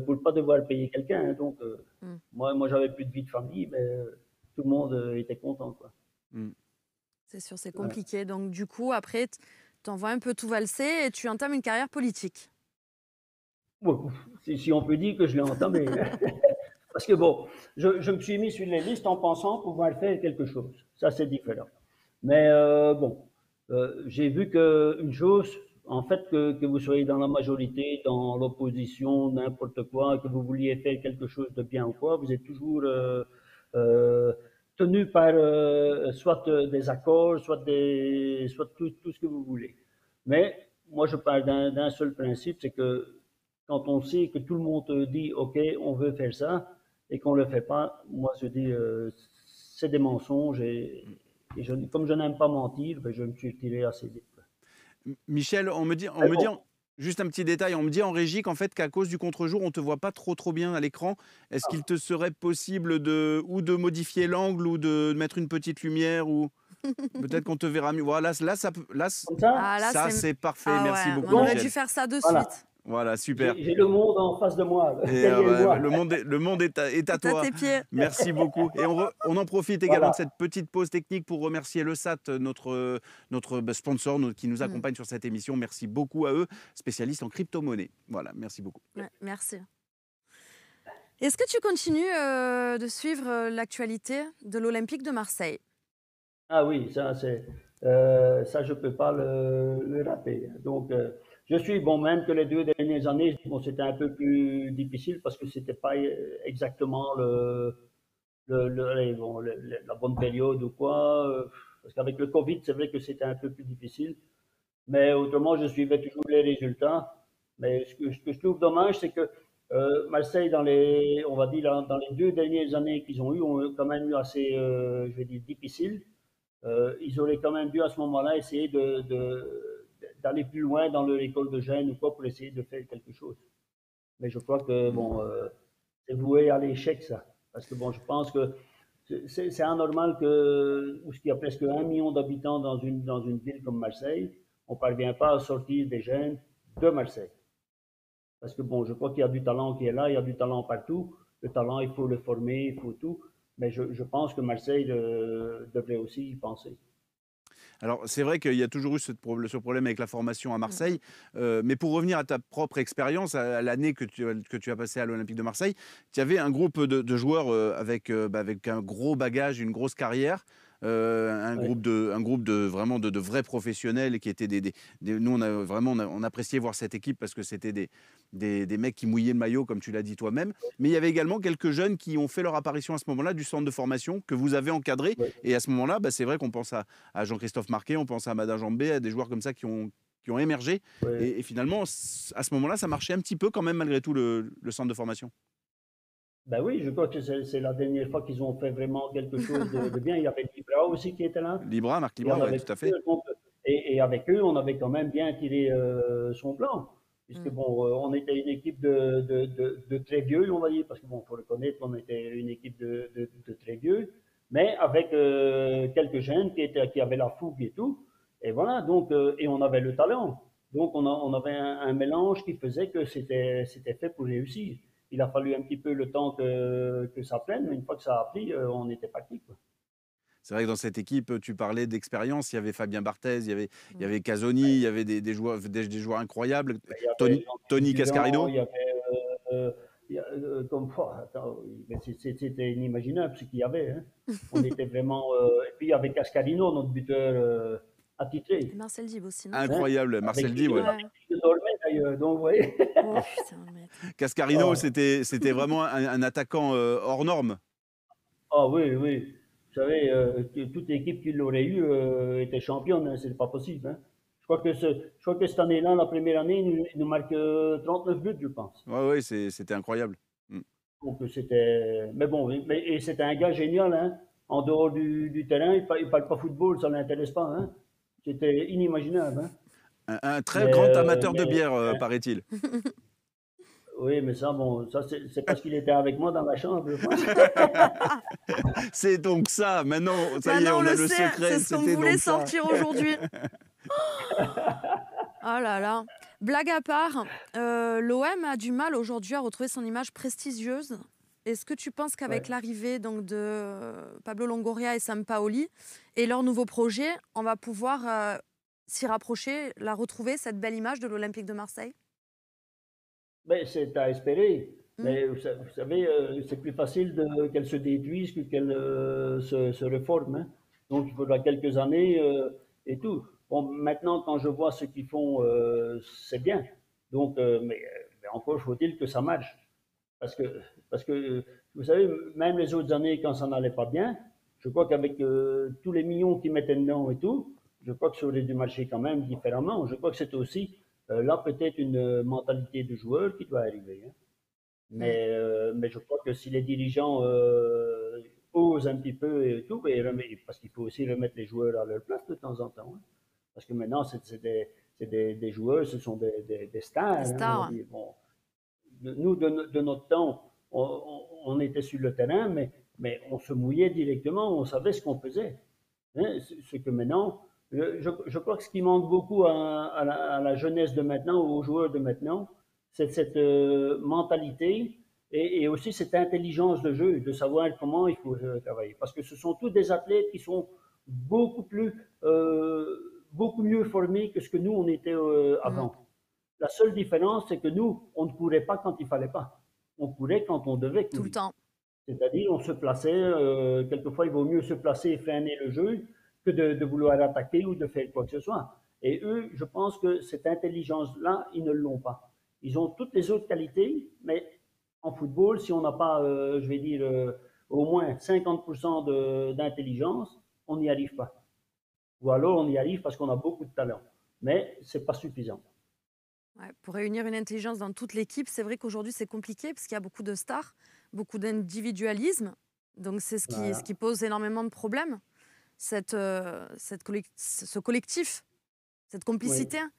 pour ne pas devoir payer quelqu'un. Hein. Donc, moi, j'avais plus de vie de famille, mais tout le monde était content. Quoi. C'est sûr, c'est compliqué. Donc, du coup, après, tu envoies un peu tout valser et tu entames une carrière politique. Bon, si on peut dire que je l'ai entamé. Parce que bon, je me suis mis sur les listes en pensant pouvoir faire quelque chose. Ça, c'est différent. Mais bon, j'ai vu qu'une chose, en fait, que vous soyez dans la majorité, dans l'opposition, n'importe quoi, que vous vouliez faire quelque chose de bien ou quoi, vous êtes toujours euh, tenu par soit des accords, soit tout ce que vous voulez. Mais moi, je parle d'un seul principe, c'est que quand on sait que tout le monde te dit, OK, on veut faire ça, et qu'on ne le fait pas, moi, je dis, c'est des mensonges, comme je n'aime pas mentir, ben, je me suis retiré assez vite. Michel, juste un petit détail, on me dit en régie qu'en fait qu'à cause du contre-jour, on te voit pas trop bien à l'écran. Est-ce qu'il te serait possible de modifier l'angle ou de mettre une petite lumière ou peut-être qu'on te verra mieux. Voilà, Comme ça, Ah, là, ça c'est parfait. Merci ouais, beaucoup, on aurait Michel. dû faire ça de voilà. suite. Voilà, super. J'ai le monde en face de moi, Et derrière moi. le monde est à C'est à toi. tes pieds. Merci beaucoup. Et on en profite également de Voilà. cette petite pause technique pour remercier le SAT, notre sponsor qui nous accompagne sur cette émission. Merci beaucoup à eux, spécialistes en crypto-monnaie. Voilà, merci beaucoup. Ouais, merci. Est-ce que tu continues de suivre l'actualité de l'Olympique de Marseille? Ah oui, ça je peux pas le rater. Donc, je suis, bon, même que les 2 dernières années, bon, c'était un peu plus difficile parce que c'était pas exactement la bonne période ou quoi. Parce qu'avec le Covid, c'est vrai que c'était un peu plus difficile. Mais autrement, je suivais toujours les résultats. Mais ce que je trouve dommage, c'est que Marseille, on va dire, dans les 2 dernières années qu'ils ont quand même eu assez, je vais dire, difficile. Ils auraient quand même dû à ce moment-là essayer d'aller plus loin dans leur école de jeunes ou quoi pour essayer de faire quelque chose. Mais je crois que bon, c'est voué à l'échec ça. Parce que bon, je pense que c'est anormal où il y a presque 1 million d'habitants dans une ville comme Marseille, on ne parvient pas à sortir des jeunes de Marseille. Parce que bon, je crois qu'il y a du talent qui est là, il y a du talent partout. Le talent, il faut le former, il faut tout. Mais je pense que Marseille devrait aussi y penser. Alors, c'est vrai qu'il y a toujours eu ce problème avec la formation à Marseille. Mais pour revenir à ta propre expérience, à l'année que tu as passée à l'Olympique de Marseille, tu avais un groupe de joueurs avec un gros bagage, une grosse carrière. Un Oui. groupe vraiment de vrais professionnels qui étaient nous on appréciait voir cette équipe parce que c'était des mecs qui mouillaient le maillot comme tu l'as dit toi-même, mais il y avait également quelques jeunes qui ont fait leur apparition à ce moment-là du centre de formation que vous avez encadré, Oui. et à ce moment-là c'est vrai qu'on pense à Jean-Christophe Marquet, on pense à Madin Jambé, à des joueurs comme ça qui ont émergé, Oui. et finalement à ce moment-là ça marchait un petit peu quand même malgré tout le centre de formation. Ben oui, je crois que c'est la dernière fois qu'ils ont fait vraiment quelque chose de bien. Il y avait Libra aussi qui était là. Marc Et on Libra, ouais, avait tout à fait. et avec eux, on avait quand même bien tiré son plan. Puisque bon, on était une équipe de très vieux, on va dire, parce que bon, faut le connaître, on était une équipe de très vieux, mais avec quelques jeunes qui avaient la fougue et tout. Et voilà, donc, et on avait le talent. Donc, on avait un mélange qui faisait que c'était fait pour réussir. Il a fallu un petit peu le temps que ça prenne, mais une fois que ça a pris, on était parti, quoi. C'est vrai que dans cette équipe, tu parlais d'expérience. Il y avait Fabien Barthez, il y avait Casoni, il y avait des joueurs incroyables. Il y avait Tony Jean-Pierre Cascarino. Durand, euh, Attends, mais c'était inimaginable ce qu'il y avait. Hein. On était vraiment. Et puis il y avait Cascarino, notre buteur attitré. Et Marcel Dib aussi, non? Hein, Incroyable, avec Marcel qui Di, ouais. je dormais d'ailleurs. Donc, vous voyez. Oh putain, mais attends. Cascarino, Oh. c'était vraiment un attaquant hors norme. Ah oui, oui. Vous savez, toute équipe qui l'aurait eu était championne, hein, c'est pas possible. Hein. Je crois que cette année-là, la première année, il nous marque 39 buts, je pense. Ouais, ouais, c'était incroyable. Mm. Donc c'était. Mais bon, et c'était un gars génial, hein. En dehors du terrain, il parle pas football, ça l'intéresse pas, hein. C'était inimaginable, hein. Un très grand amateur de Mais, bière, paraît-il. oui, mais ça, bon, ça c'est parce qu'il était avec moi dans la chambre, je pense. C'est donc ça. Maintenant, ça y est, Maintenant, on on a le le sait, secret. c'est ce qu'on C'était voulait donc ça. sortir aujourd'hui. Oh là là. Blague à part, l'OM a du mal aujourd'hui à retrouver son image prestigieuse. Est-ce que tu penses qu'avec Ouais. l'arrivée donc de Pablo Longoria et Sampaoli et leur nouveau projet, on va pouvoir s'y rapprocher, la retrouver, cette belle image de l'Olympique de Marseille? Mais c'est à espérer. Mm. Mais vous savez, c'est plus facile qu'elle se détruise que qu'elle se réforme. Hein. Donc il faudra quelques années et tout. Bon, maintenant, quand je vois ce qu'ils font, c'est bien. Donc, mais encore faut-il que ça marche. Parce que, parce que, vous savez, même les autres années, quand ça n'allait pas bien, je crois qu'avec tous les millions qu'ils mettaient dedans et tout, je crois que ça aurait dû marcher quand même différemment. Je crois que c'est aussi là peut-être une mentalité de joueur qui doit arriver. Hein. Mais je crois que si les dirigeants osent un petit peu et tout, parce qu'il faut aussi remettre les joueurs à leur place de temps en temps. Hein. Parce que maintenant, c'est des joueurs, ce sont des stars. Des Hein, stars, on va dire. Bon, nous, de notre temps, on était sur le terrain, mais on se mouillait directement, on savait ce qu'on faisait. Hein, ce que maintenant, je crois que ce qui manque beaucoup à la jeunesse de maintenant, aux joueurs de maintenant, c'est cette mentalité et aussi cette intelligence de jeu, de savoir comment il faut travailler. Parce que ce sont tous des athlètes qui sont beaucoup beaucoup mieux formés que ce que nous, on était avant. La seule différence, c'est que nous, on ne courait pas quand il fallait pas. On courait quand on devait Tout le courir. temps. C'est-à-dire, on se plaçait, quelquefois, il vaut mieux se placer et freiner le jeu que de vouloir attaquer ou de faire quoi que ce soit. Et eux, je pense que cette intelligence-là, ils ne l'ont pas. Ils ont toutes les autres qualités, mais en football, si on n'a pas, je vais dire, au moins 50% d'intelligence, on n'y arrive pas. Ou alors, on y arrive parce qu'on a beaucoup de talent. Mais ce n'est pas suffisant. Ouais, pour réunir une intelligence dans toute l'équipe, c'est vrai qu'aujourd'hui c'est compliqué parce qu'il y a beaucoup de stars, beaucoup d'individualisme. Donc c'est ce Voilà. qui pose énormément de problèmes. Ce collectif, cette complicité, Oui.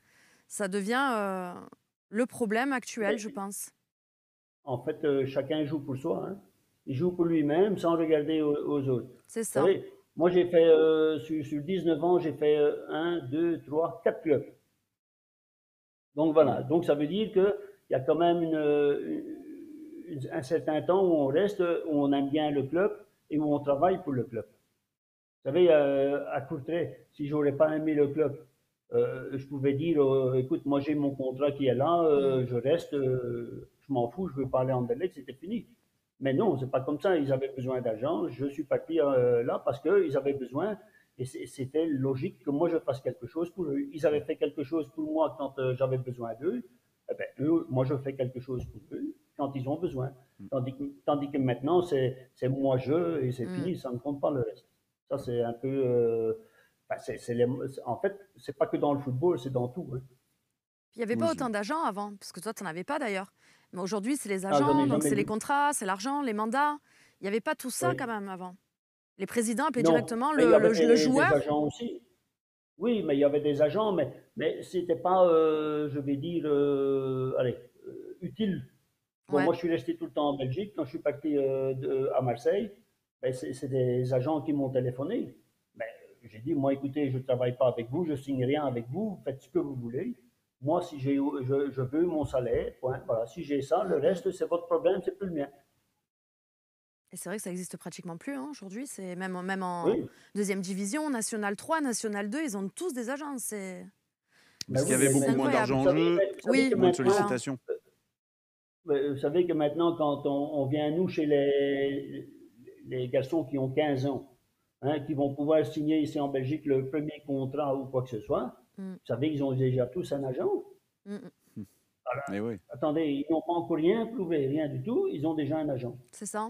ça devient le problème actuel, Mais, je pense. en fait, chacun joue pour soi. Hein. Il joue pour lui-même sans regarder aux autres. C'est Vous ça. savez, moi j'ai fait, sur 19 ans, j'ai fait 1, 2, 3, 4 clubs. Donc voilà, donc ça veut dire qu'il y a quand même un certain temps où on reste, où on aime bien le club et où on travaille pour le club. Vous savez, à Courtrai, si j'aurais pas aimé le club, je pouvais dire, écoute, moi j'ai mon contrat qui est là, je reste, je m'en fous, je veux pas aller en Anderlecht, c'était fini. Mais non, c'est pas comme ça. Ils avaient besoin d'argent. Je suis parti là parce qu'ils avaient besoin. Et c'était logique que moi je fasse quelque chose pour eux. Ils avaient fait quelque chose pour moi quand j'avais besoin d'eux. Eh ben, eux, moi je fais quelque chose pour eux quand ils ont besoin. Tandis que maintenant, c'est moi je et c'est fini. Ça ne compte pas le reste. Ça, c'est un peu. En fait, c'est pas que dans le football, c'est dans tout. Hein. Il n'y avait Oui, pas autant d'agents avant, parce que toi, tu n'en avais pas d'ailleurs. Mais aujourd'hui, c'est les Ah, j'en agents, ai donc jamais c'est les vu. contrats, c'est l'argent, les mandats. Il n'y avait pas tout ça Oui. quand même avant. Les présidents appelaient Non, directement mais il y avait le des joueur. agents aussi. Oui, mais il y avait des agents, mais c'était pas, je vais dire, allez, utile. Bon, Ouais. moi, je suis resté tout le temps en Belgique. Quand je suis parti à Marseille, ben, c'est des agents qui m'ont téléphoné. Ben, j'ai dit, moi, écoutez, je ne travaille pas avec vous, je signe rien avec vous, faites ce que vous voulez. Moi, si je veux mon salaire, point. Voilà, si j'ai ça, le reste, c'est votre problème, c'est plus le mien. Et c'est vrai que ça existe pratiquement plus hein, aujourd'hui. C'est même en Oui, deuxième division, National 3, National 2, ils ont tous des agents. C'est ben parce qu'il y oui, avait c'est beaucoup moins incroyable. d'argent en jeu, vous savez Oui, que moins de maintenant, voilà. sollicitations. Vous savez que maintenant, quand on vient, nous, chez les garçons qui ont 15 ans, hein, qui vont pouvoir signer ici en Belgique le premier contrat ou quoi que ce soit, Mm. vous savez qu'ils ont déjà tous un agent. Mm, mm. Eh oui. Attendez, ils n'ont pas encore rien prouvé, rien du tout, ils ont déjà un agent. C'est ça.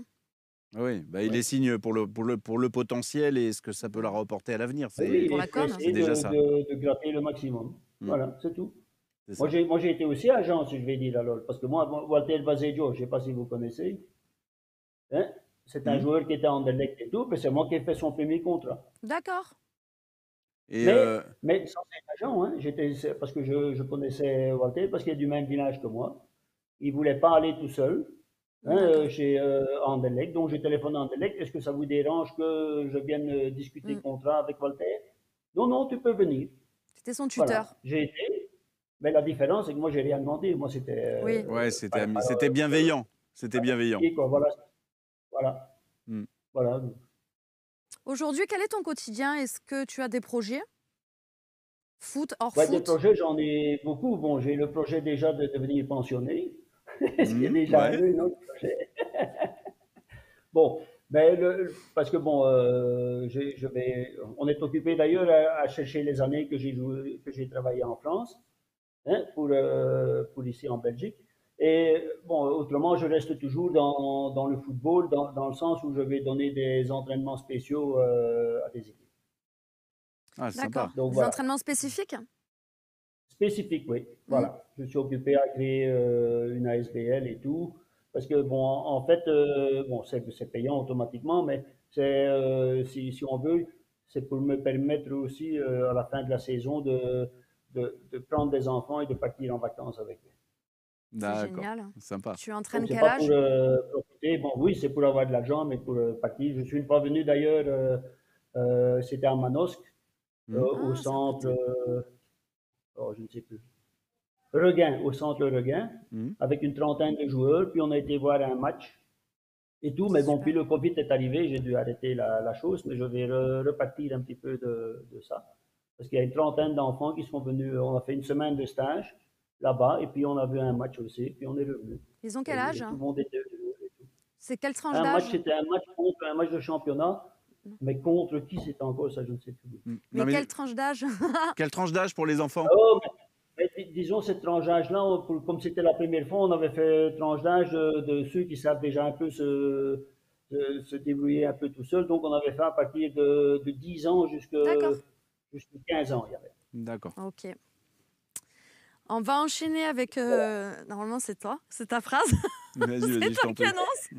Oui, bah, il Ouais. les signe pour le potentiel et ce que ça peut leur apporter à l'avenir. Oui, Pour et la il faut com. essayer déjà ça. de gratter le maximum. Mm. Voilà, c'est tout. C'est Moi, ça. j'ai été aussi agent, si je vais dire alors, parce que moi, Walter Baseggio, je ne sais pas si vous connaissez, hein, c'est un Mm. joueur qui était en Anderlecht et tout, puis c'est moi qui ai fait son premier contrat. D'accord. Et Mais sans être agent, hein, parce que je connaissais Walter, parce qu'il est du même village que moi. Il ne voulait pas aller tout seul hein, D'accord. chez Anderlecht, donc j'ai téléphoné à Anderlecht. Est-ce que ça vous dérange que je vienne discuter Mm. contrat avec Walter? Non, non, tu peux venir. C'était son Voilà, tuteur. j'ai été. Mais la différence, c'est que moi, j'ai rien demandé. Moi, c'était Oui. ouais, c'était bienveillant. C'était bienveillant. quoi. Voilà, voilà, Mm. voilà. Aujourd'hui, quel est ton quotidien? Est-ce que tu as des projets? Foot, hors Ouais, des foot? projets, j'en ai beaucoup. Bon, j'ai le projet déjà de devenir pensionné, ce qui est déjà Ouais. un autre projet. Bon, ben parce que bon, on est occupé d'ailleurs à chercher les années que j'ai travaillé en France, hein, pour ici en Belgique. Et bon, autrement, je reste toujours dans le football, dans le sens où je vais donner des entraînements spéciaux à des équipes. Ah, c'est D'accord. sympa. Donc Des voilà. entraînements spécifiques? Spécifique, oui. Voilà. Je suis occupé à créer une ASBL et tout. Parce que, bon, en fait, bon, c'est payant automatiquement, mais si on veut, c'est pour me permettre aussi, à la fin de la saison, de prendre des enfants et de partir en vacances avec eux. C'est D'accord. génial. Sympa. Tu Donc, entraînes c'est quel pas pour âge? profiter. Bon, oui, c'est pour avoir de l'argent, mais pour partir. Je suis une fois venu d'ailleurs, c'était à Manosque, Mm. au Ah, centre, sympathique. oh, je ne sais plus. Regain, au centre Regain, Mm. avec une trentaine de joueurs. Puis on a été voir un match et tout. Mais bon, Super. puis le Covid est arrivé, j'ai dû arrêter la chose, mais je vais repartir un petit peu de ça. Parce qu'il y a une trentaine d'enfants qui sont venus. On a fait une semaine de stage là-bas et puis on a vu un match aussi, puis on est revenu. Ils ont quel Et âge? tout le monde était heureux et tout. C'est quelle tranche Un match, d'âge? c'était un match contre un match de championnat, Non. mais contre qui c'était encore, ça je ne sais plus. Mm. Mais Non, mais quelle tranche d'âge? quelle tranche d'âge pour les enfants? Oh, mais disons, cette tranche d'âge-là, comme c'était la première fois, on avait fait tranche d'âge de ceux qui savent déjà un peu se débrouiller un peu tout seul. Donc, on avait fait à partir de 10 ans D'accord. jusqu'à 15 ans, il y avait. D'accord. Ok. On va enchaîner avec. Normalement, c'est toi, c'est ta phrase. Vas-y, C'est vas-y, je toi t'en qui prie. annonce.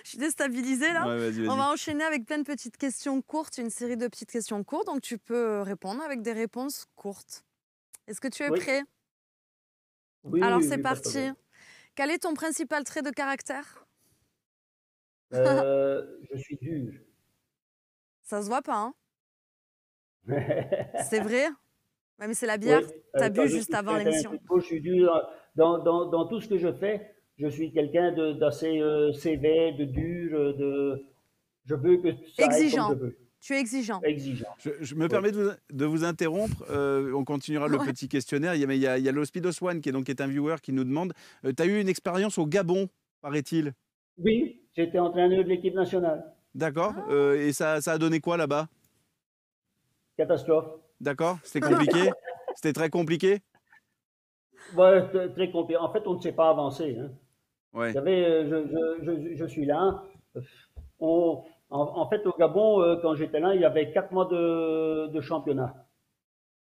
Je suis déstabilisée là. Ouais, vas-y, On vas-y. va enchaîner avec plein de petites questions courtes, une série de petites questions courtes. Donc, tu peux répondre avec des réponses courtes. Est-ce que tu es Oui, prêt? oui, Alors, oui, c'est oui, pas de parti. problème. Quel est ton principal trait de caractère? Je suis dur. Ça se voit pas, hein? C'est vrai? Ouais, mais c'est la Oui, bière. T'as quand bu je juste suis avant sur un terrain de l'émission. football, je suis dur. Dans tout ce que je fais, je suis quelqu'un d'assez sévère, de dur, je veux que ça aille comme je Exigeant. veux. Tu es exigeant. Exigeant. Je me Oui. permets de vous interrompre. On continuera le Ouais. petit questionnaire. Il y a l'Hospido Swan qui est un viewer qui nous demande tu as eu une expérience au Gabon, paraît-il? Oui, j'étais entraîneur de l'équipe nationale. D'accord. Ah. Et ça a donné quoi là-bas? Catastrophe. D'accord. C'était compliqué? C'était très compliqué? Ouais, très compliqué. En fait, on ne sait pas avancer. Hein. Vous Ouais. savez, je suis là. En fait, au Gabon, quand j'étais là, il y avait 4 mois de championnat.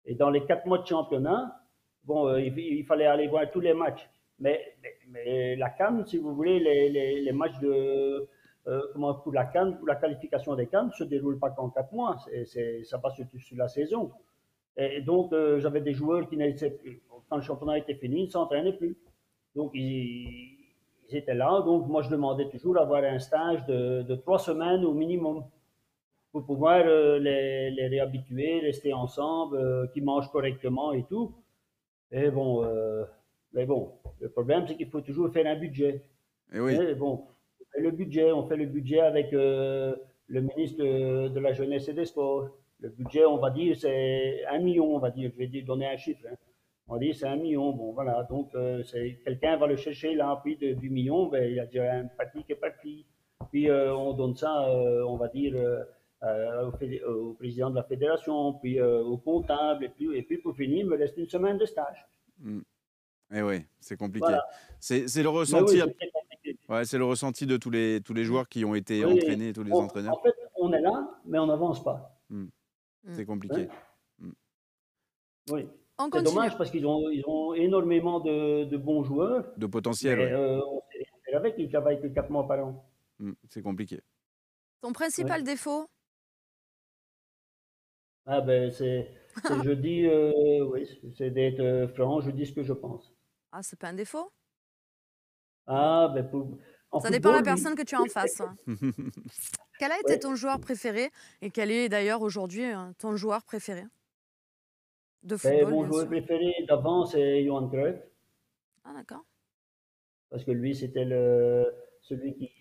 Et dans les 4 mois de championnat, bon, il fallait aller voir tous les matchs. Mais la CAN, si vous voulez, les matchs pour la CAN, pour la qualification des CAN, ne se déroulent pas qu'en 4 mois. Ça passe sur la saison. Et donc, j'avais des joueurs qui n'étaient plus. Quand le championnat était fini, ils ne s'entraînaient plus. Donc, ils étaient là. Donc, moi, je demandais toujours d'avoir un stage de 3 semaines au minimum pour pouvoir les réhabituer, rester ensemble, qu'ils mangent correctement et tout. Et bon, mais bon, le problème, c'est qu'il faut toujours faire un budget. Et oui. Et bon, on fait le budget avec le ministre de la Jeunesse et des Sports. Le budget, on va dire, c'est 1 million, on va dire, je vais dire, donner un chiffre. Hein. On dit c'est 1 million. Bon, voilà. Donc, quelqu'un va le chercher là, puis du million, ben, il y a déjà un parti qui est parti. Puis, on donne ça, on va dire, au président de la fédération, puis au comptable, et puis pour finir, il me reste une semaine de stage. Mm. Et oui, c'est Voilà. compliqué. C'est le Mais oui, ressenti, c'est très compliqué. ouais, c'est le ressenti de tous les joueurs qui ont été Oui, entraînés, tous les entraîneurs. en fait, on est là, mais on n'avance pas. Mm. Mm. C'est compliqué. Hein. Mm. Oui. On C'est continue. dommage parce qu'ils ont énormément de bons joueurs, De potentiel, mais ouais. on sait rien faire avec. Ils travaillent que 4 mois par an. C'est compliqué. Ton principal Ouais. défaut? Ah ben, je dis, oui, c'est d'être franc, je dis ce que je pense. Ah, c'est pas un défaut. Ah ben, en Ça dépend de la football, oui. personne que tu as en face, hein. Quel a été Ouais. ton joueur préféré et quel est d'ailleurs aujourd'hui ton joueur préféré de Ben, football, mon bien joueur sûr? préféré d'avant, c'est Johan Cruyff, Ah, d'accord. parce que lui, c'était celui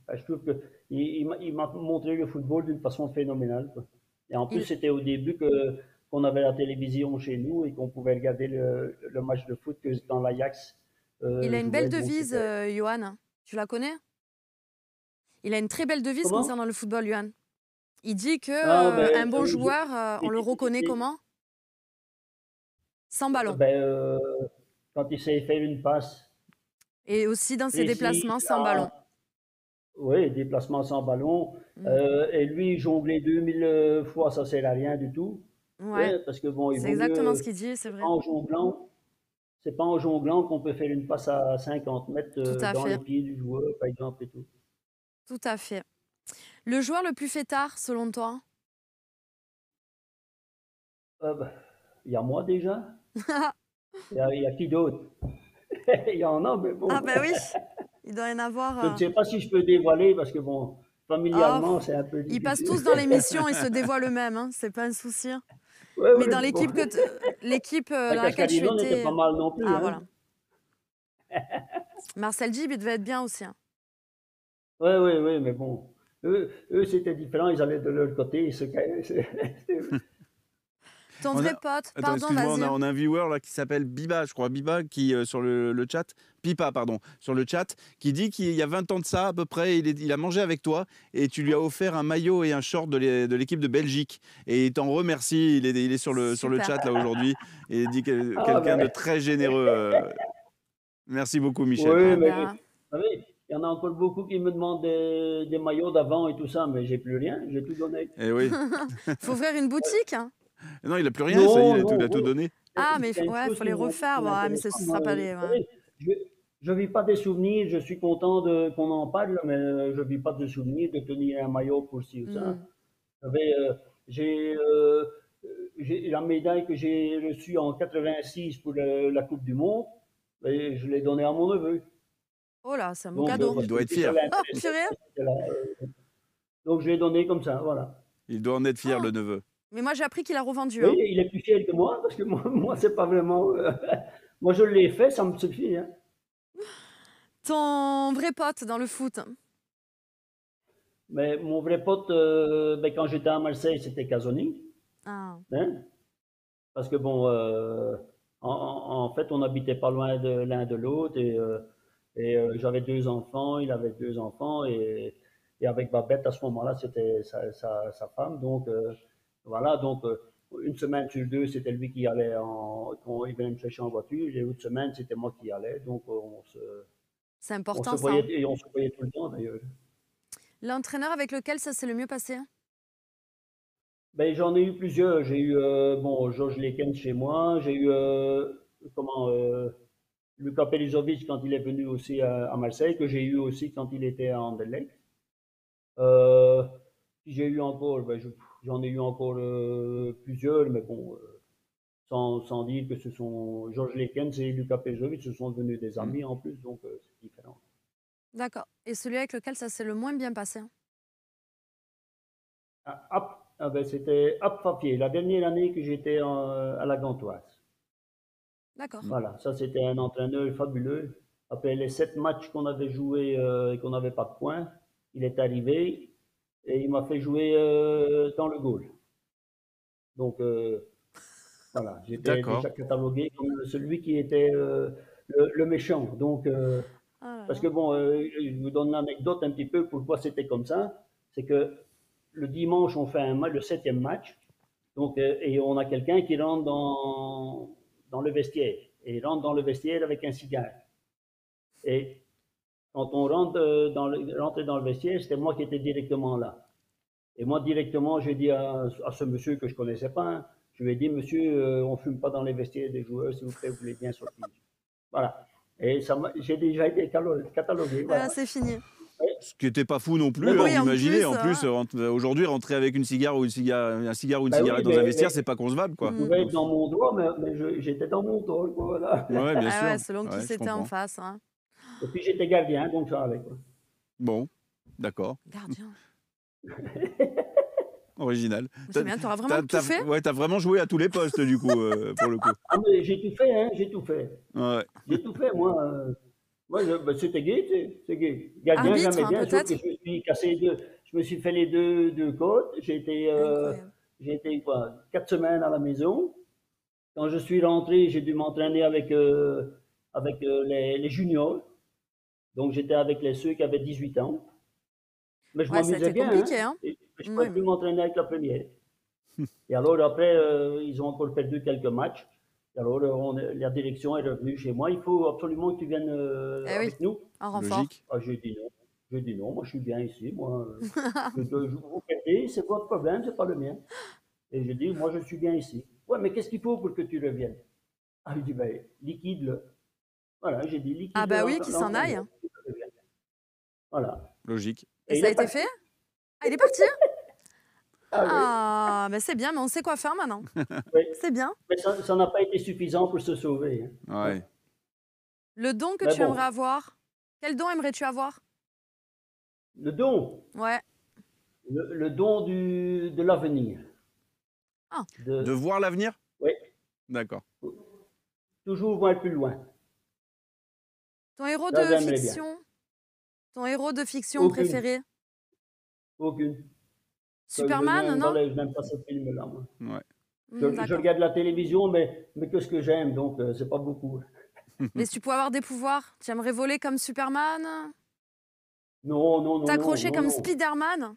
ben, je trouve que il m'a montré le football d'une façon phénoménale, quoi. Et en plus, Il, c'était au début qu'on avait la télévision chez nous et qu'on pouvait regarder le match de foot que dans l'Ajax il a une belle jouait. Donc, devise, c'était... Johan. Tu la connais? Il a une très belle devise Comment? concernant le football, Johan. Il dit que Ah, ben, un bon joueur, on le reconnaît l'équipe, comment? Sans ballon. ben, quand il sait faire une passe Et aussi dans ses précise, déplacements sans ballon. oui, déplacement sans ballon. Mm. Et lui, jongler 2000 fois, ça sert à rien du tout. Ouais, Ouais, parce que bon, il c'est vaut exactement ce mieux, qu'il dit, c'est c'est pas vrai. en jonglant, c'est pas en jonglant qu'on peut faire une passe à 50 mètres Tout à dans les fait, pieds du joueur, par exemple, et tout. tout à fait. Le joueur le plus fêtard, selon toi? Ben, il y a moi déjà. Il y a qui d'autre? Il y en a, mais Ah bon. ben oui, il doit y en avoir. Je ne sais pas si je peux dévoiler parce que bon, Oh, familialement, c'est un peu ils passent difficile. tous dans l'émission, ils se dévoient eux-mêmes, hein, c'est pas un souci, hein. Oui, Mais oui, dans mais bon. l'équipe l'équipe Ben, dans laquelle tu Cascarino n'était étais. pas mal non plus, Ah hein. voilà. Marcel Dib, il devait être bien aussi, hein. Oui, oui, oui, mais bon. Eux c'était différent, ils allaient de leur côté, ils se... Ton On vrai a, pote, attends, pardon, excuse-moi, vas-y, hein. on a un viewer là qui s'appelle Biba, je crois, Biba, qui sur le chat, Pipa, pardon, sur le chat, qui dit qu'il y a 20 ans de ça à peu près, il a mangé avec toi et tu lui as offert un maillot et un short de l'équipe de Belgique. Et il t'en remercie, il est sur le Super. chat là aujourd'hui et il dit Ah quelqu'un de ben, très généreux. Merci beaucoup, Michel. oui, Ah mais ben, vous savez, il y en a encore beaucoup qui me demandent des maillots d'avant et tout ça, mais j'ai plus rien, j'ai tout donné. Eh oui. faut ouvrir une boutique, hein. Non, il a plus rien, ça y est, Non, il non, a tout oui. donné. Ah mais Il y a une ouais, chose faut les refaire, qui ouais, mais m'intéresse ce pas, sera moi. pas les. Vous Ouais. savez, je vis pas des souvenirs, je suis content qu'on en parle, mais je vis pas de souvenirs de tenir un maillot pour ci ou ça. Hmm. Vous savez, j'ai la médaille que j'ai reçue en 86 pour la Coupe du Monde, et je l'ai donnée à mon neveu. Oh là, c'est un beau Donc, cadeau. Il parce que doit être lui, ça fier. Oh l'intéressait, purée. c'était là, donc je l'ai donné comme ça, voilà. Il doit en être fier, Oh. le neveu. Mais moi j'ai appris qu'il a revendu, Oui, hein. il est plus fier que moi, parce que moi c'est pas vraiment. Moi, je l'ai fait, ça me suffit, hein. Ton vrai pote dans le foot. Mais mon vrai pote, ben, quand j'étais à Marseille, c'était Casoni, Ah, hein, parce que bon, en fait, on n'habitait pas loin de l'un de l'autre, et j'avais 2 enfants, il avait 2 enfants, et avec Babette, à ce moment-là, c'était sa femme. Donc, voilà, donc, une semaine sur deux, c'était lui qui allait, il venait me chercher en voiture, et l'autre semaine, c'était moi qui allais. Donc, c'est on important se ça, voyait, hein. et on se voyait tout le temps, d'ailleurs. L'entraîneur avec lequel ça s'est le mieux passé? Ben, j'en ai eu plusieurs. J'ai eu, bon, Georges Lekens chez moi. J'ai eu, comment, Luka Pelizovic quand il est venu aussi à Marseille, que j'ai eu aussi quand il était à Anderlecht. Euh, Puis j'ai eu encore, ben, j'en ai eu encore plusieurs, mais bon, sans dire que ce sont Georges Lekens et Luka Pelizovic, ce sont devenus des Mm. amis en plus, donc c'est différent. D'accord. Et celui avec lequel ça s'est le moins bien passé? Ben, c'était Ap Papier, la dernière année que j'étais à la Gantoise. D'accord. Voilà, ça c'était un entraîneur fabuleux. Après les 7 matchs qu'on avait joués et qu'on n'avait pas de points, il est arrivé et il m'a fait jouer dans le goal. Donc Voilà, j'étais D'accord. déjà catalogué comme celui qui était le méchant. Donc, Oh là parce là. que bon, je vous donne l'anecdote un petit peu pourquoi c'était comme ça. C'est que le dimanche, on fait un match, le 7e match. Donc, et on a quelqu'un qui rentre dans le vestiaire. Et il rentre dans le vestiaire avec un cigare. Et quand on rentre rentrait dans le vestiaire, c'était moi qui étais directement là. Et moi, directement, j'ai dit à ce monsieur que je ne connaissais pas, hein, je lui ai dit, monsieur, on ne fume pas dans les vestiaires des joueurs, s'il vous plaît, vous voulez bien sortir. Voilà. Et j'ai déjà été catalogué, Ah, voilà. c'est fini. Ce qui n'était pas fou non Mais plus, hein, bon, Oui, en d'imaginer. plus. En plus, aujourd'hui, rentrer avec une cigare ou un cigare ou une ben oui, cigarette dans un vestiaire, c'est pas concevable, je quoi. pouvais Donc, être dans mon droit, mais j'étais dans mon droit, quoi, voilà. ouais, bien Ah ouais, sûr. selon qui Ouais, je c'était en comprends. face. Hein. Et puis j'étais gardien, donc ça allait, quoi. Bon, d'accord. Gardien. Original. C'est bien, tu auras vraiment tout fait. Ouais, t'as vraiment joué à tous les postes, du coup, pour le coup. Ah, mais j'ai tout fait, hein, j'ai tout fait. Ouais. J'ai tout fait, moi. Moi, ben, c'était gay, tu sais, c'est gay. Gardien, Arbitre, jamais hein, bien, sauf peut-être. que je me suis cassé je me suis fait les deux côtes. Incroyable. J'ai été quoi, 4 semaines à la maison. Quand je suis rentré, j'ai dû m'entraîner avec les juniors. Donc, j'étais avec ceux qui avaient 18 ans. Mais je Ouais, ça a m'amusais été bien, hein. compliqué. Hein. Et je ne Oui. pouvais plus m'entraîner avec la première. Et alors, après, ils ont encore perdu quelques matchs. Et alors, la direction est revenue chez moi. Il faut absolument que tu viennes Eh oui, avec nous. en renfort. Logique. Ah, j'ai dit non. J'ai dit non, moi je suis bien ici. Moi, vous perdez, c'est votre problème, c'est pas le mien. Et j'ai dit, moi je suis bien ici. Ouais, mais qu'est-ce qu'il faut pour que tu reviennes? Ah, il dit, ben, liquide-le. Voilà, j'ai dit, liquide Ah bah oui, qu'il s'en aille. l'entraîneur. Voilà. Logique. Et Et il ça a est été parti. fait? Ah, il est parti? Ah oui. Ah, bah c'est bien, mais on sait quoi faire maintenant. Oui. C'est bien. Mais ça n'a pas été suffisant pour se sauver, hein. Ouais. Le don que Mais tu bon. aimerais avoir, quel don aimerais-tu avoir? Le don, Ouais. le don de l'avenir. Ah. De voir l'avenir? Oui, D'accord. toujours voir plus loin. Ton héros Ça, de j'aimerais bien. fiction? Ton héros de fiction Aucune. préféré? Aucune. Superman, non? Je n'aime pas ce film-là, moi. Ouais. Je D'accord. regarde la télévision, mais que ce que j'aime, donc c'est pas beaucoup. Mais si tu pouvais avoir des pouvoirs, tu aimerais voler comme Superman? Non, non, non, non, T'accrocher non, comme non. Spider-Man?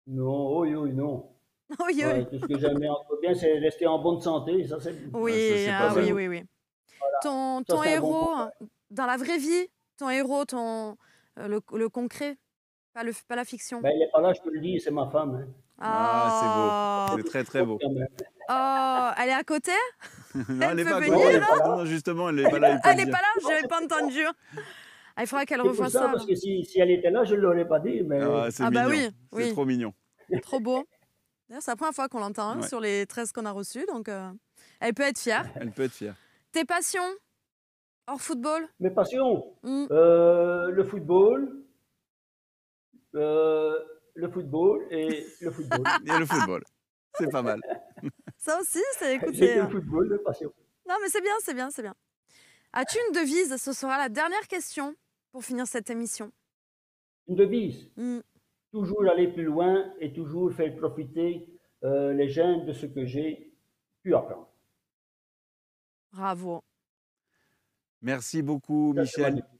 Non, oui, oui, non. Oui, oui. Ouais, tout ce que j'aime bien, c'est rester en bonne santé, ça c'est Oui, c'est pas ah, mal. oui, oui, oui. Ton Ça, c'est un bon héros, pouvoir. dans la vraie vie, ton héros, le concret, pas la fiction. Ben, elle n'est pas là, je te le dis, c'est ma femme, hein. Ah, c'est beau. Oh, C'est très, très beau. Quand même. oh, elle est à côté? Non, elle n'est peut pas à venir, côté. là Non, justement, elle n'est pas là. il peut Elle le n'est dire. pas là, je n'avais pas entendu. Ah, il faudrait qu'elle C'est pour revoie ça, ça. parce que si elle était là, je ne l'aurais pas dit, mais Ah, c'est Ah bah mignon. oui, C'est oui. trop mignon. Trop beau. D'ailleurs, c'est la première fois qu'on l'entend hein, Ouais. sur les 13 qu'on a reçus, donc elle peut être fière. Elle peut être fière. Tes passions hors football? mes passions, Hmm. le football, le football et le football. Et le football. C'est pas mal. Ça aussi, c'est J'ai écoutez. que le football de passion. Non, mais c'est bien, c'est bien, c'est bien. As-tu une devise? Ce sera la dernière question pour finir cette émission. Une devise. Hmm. Toujours aller plus loin et toujours faire profiter les jeunes de ce que j'ai pu apprendre. Bravo. Merci beaucoup, Ça, c'est Michel. magnifique.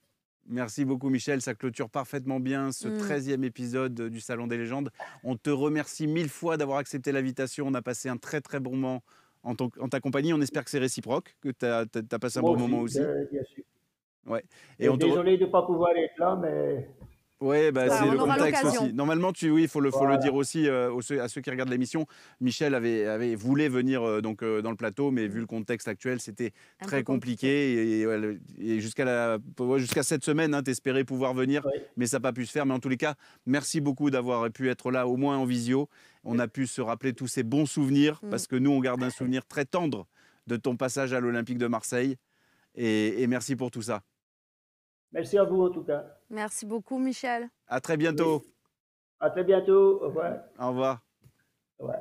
Merci beaucoup, Michel. Ça clôture parfaitement bien ce 13e épisode du Salon des légendes. On te remercie 1000 fois d'avoir accepté l'invitation. On a passé un très, très bon moment en ta compagnie. On espère que c'est réciproque, que tu as passé un Moi bon moment aussi. bien sûr. Ouais. Et on te désolé de ne pas pouvoir être là, mais Oui, bah, Voilà, c'est on le aura contexte l'occasion. aussi. Normalement, oui, il faut le Voilà. dire aussi à ceux qui regardent l'émission. Michel voulait venir dans le plateau, mais vu le contexte actuel, c'était Un très peu compliqué. Et jusqu'à cette semaine, hein, t'espérais pouvoir venir, ouais. mais ça n'a pas pu se faire. Mais en tous les cas, merci beaucoup d'avoir pu être là, au moins en visio. On a pu se rappeler tous ces bons souvenirs, parce que nous, on garde un souvenir très tendre de ton passage à l'Olympique de Marseille. Et merci pour tout ça. Merci à vous en tout cas. Merci beaucoup, Michel. À très bientôt. À très bientôt. Au revoir. Au revoir. Au revoir.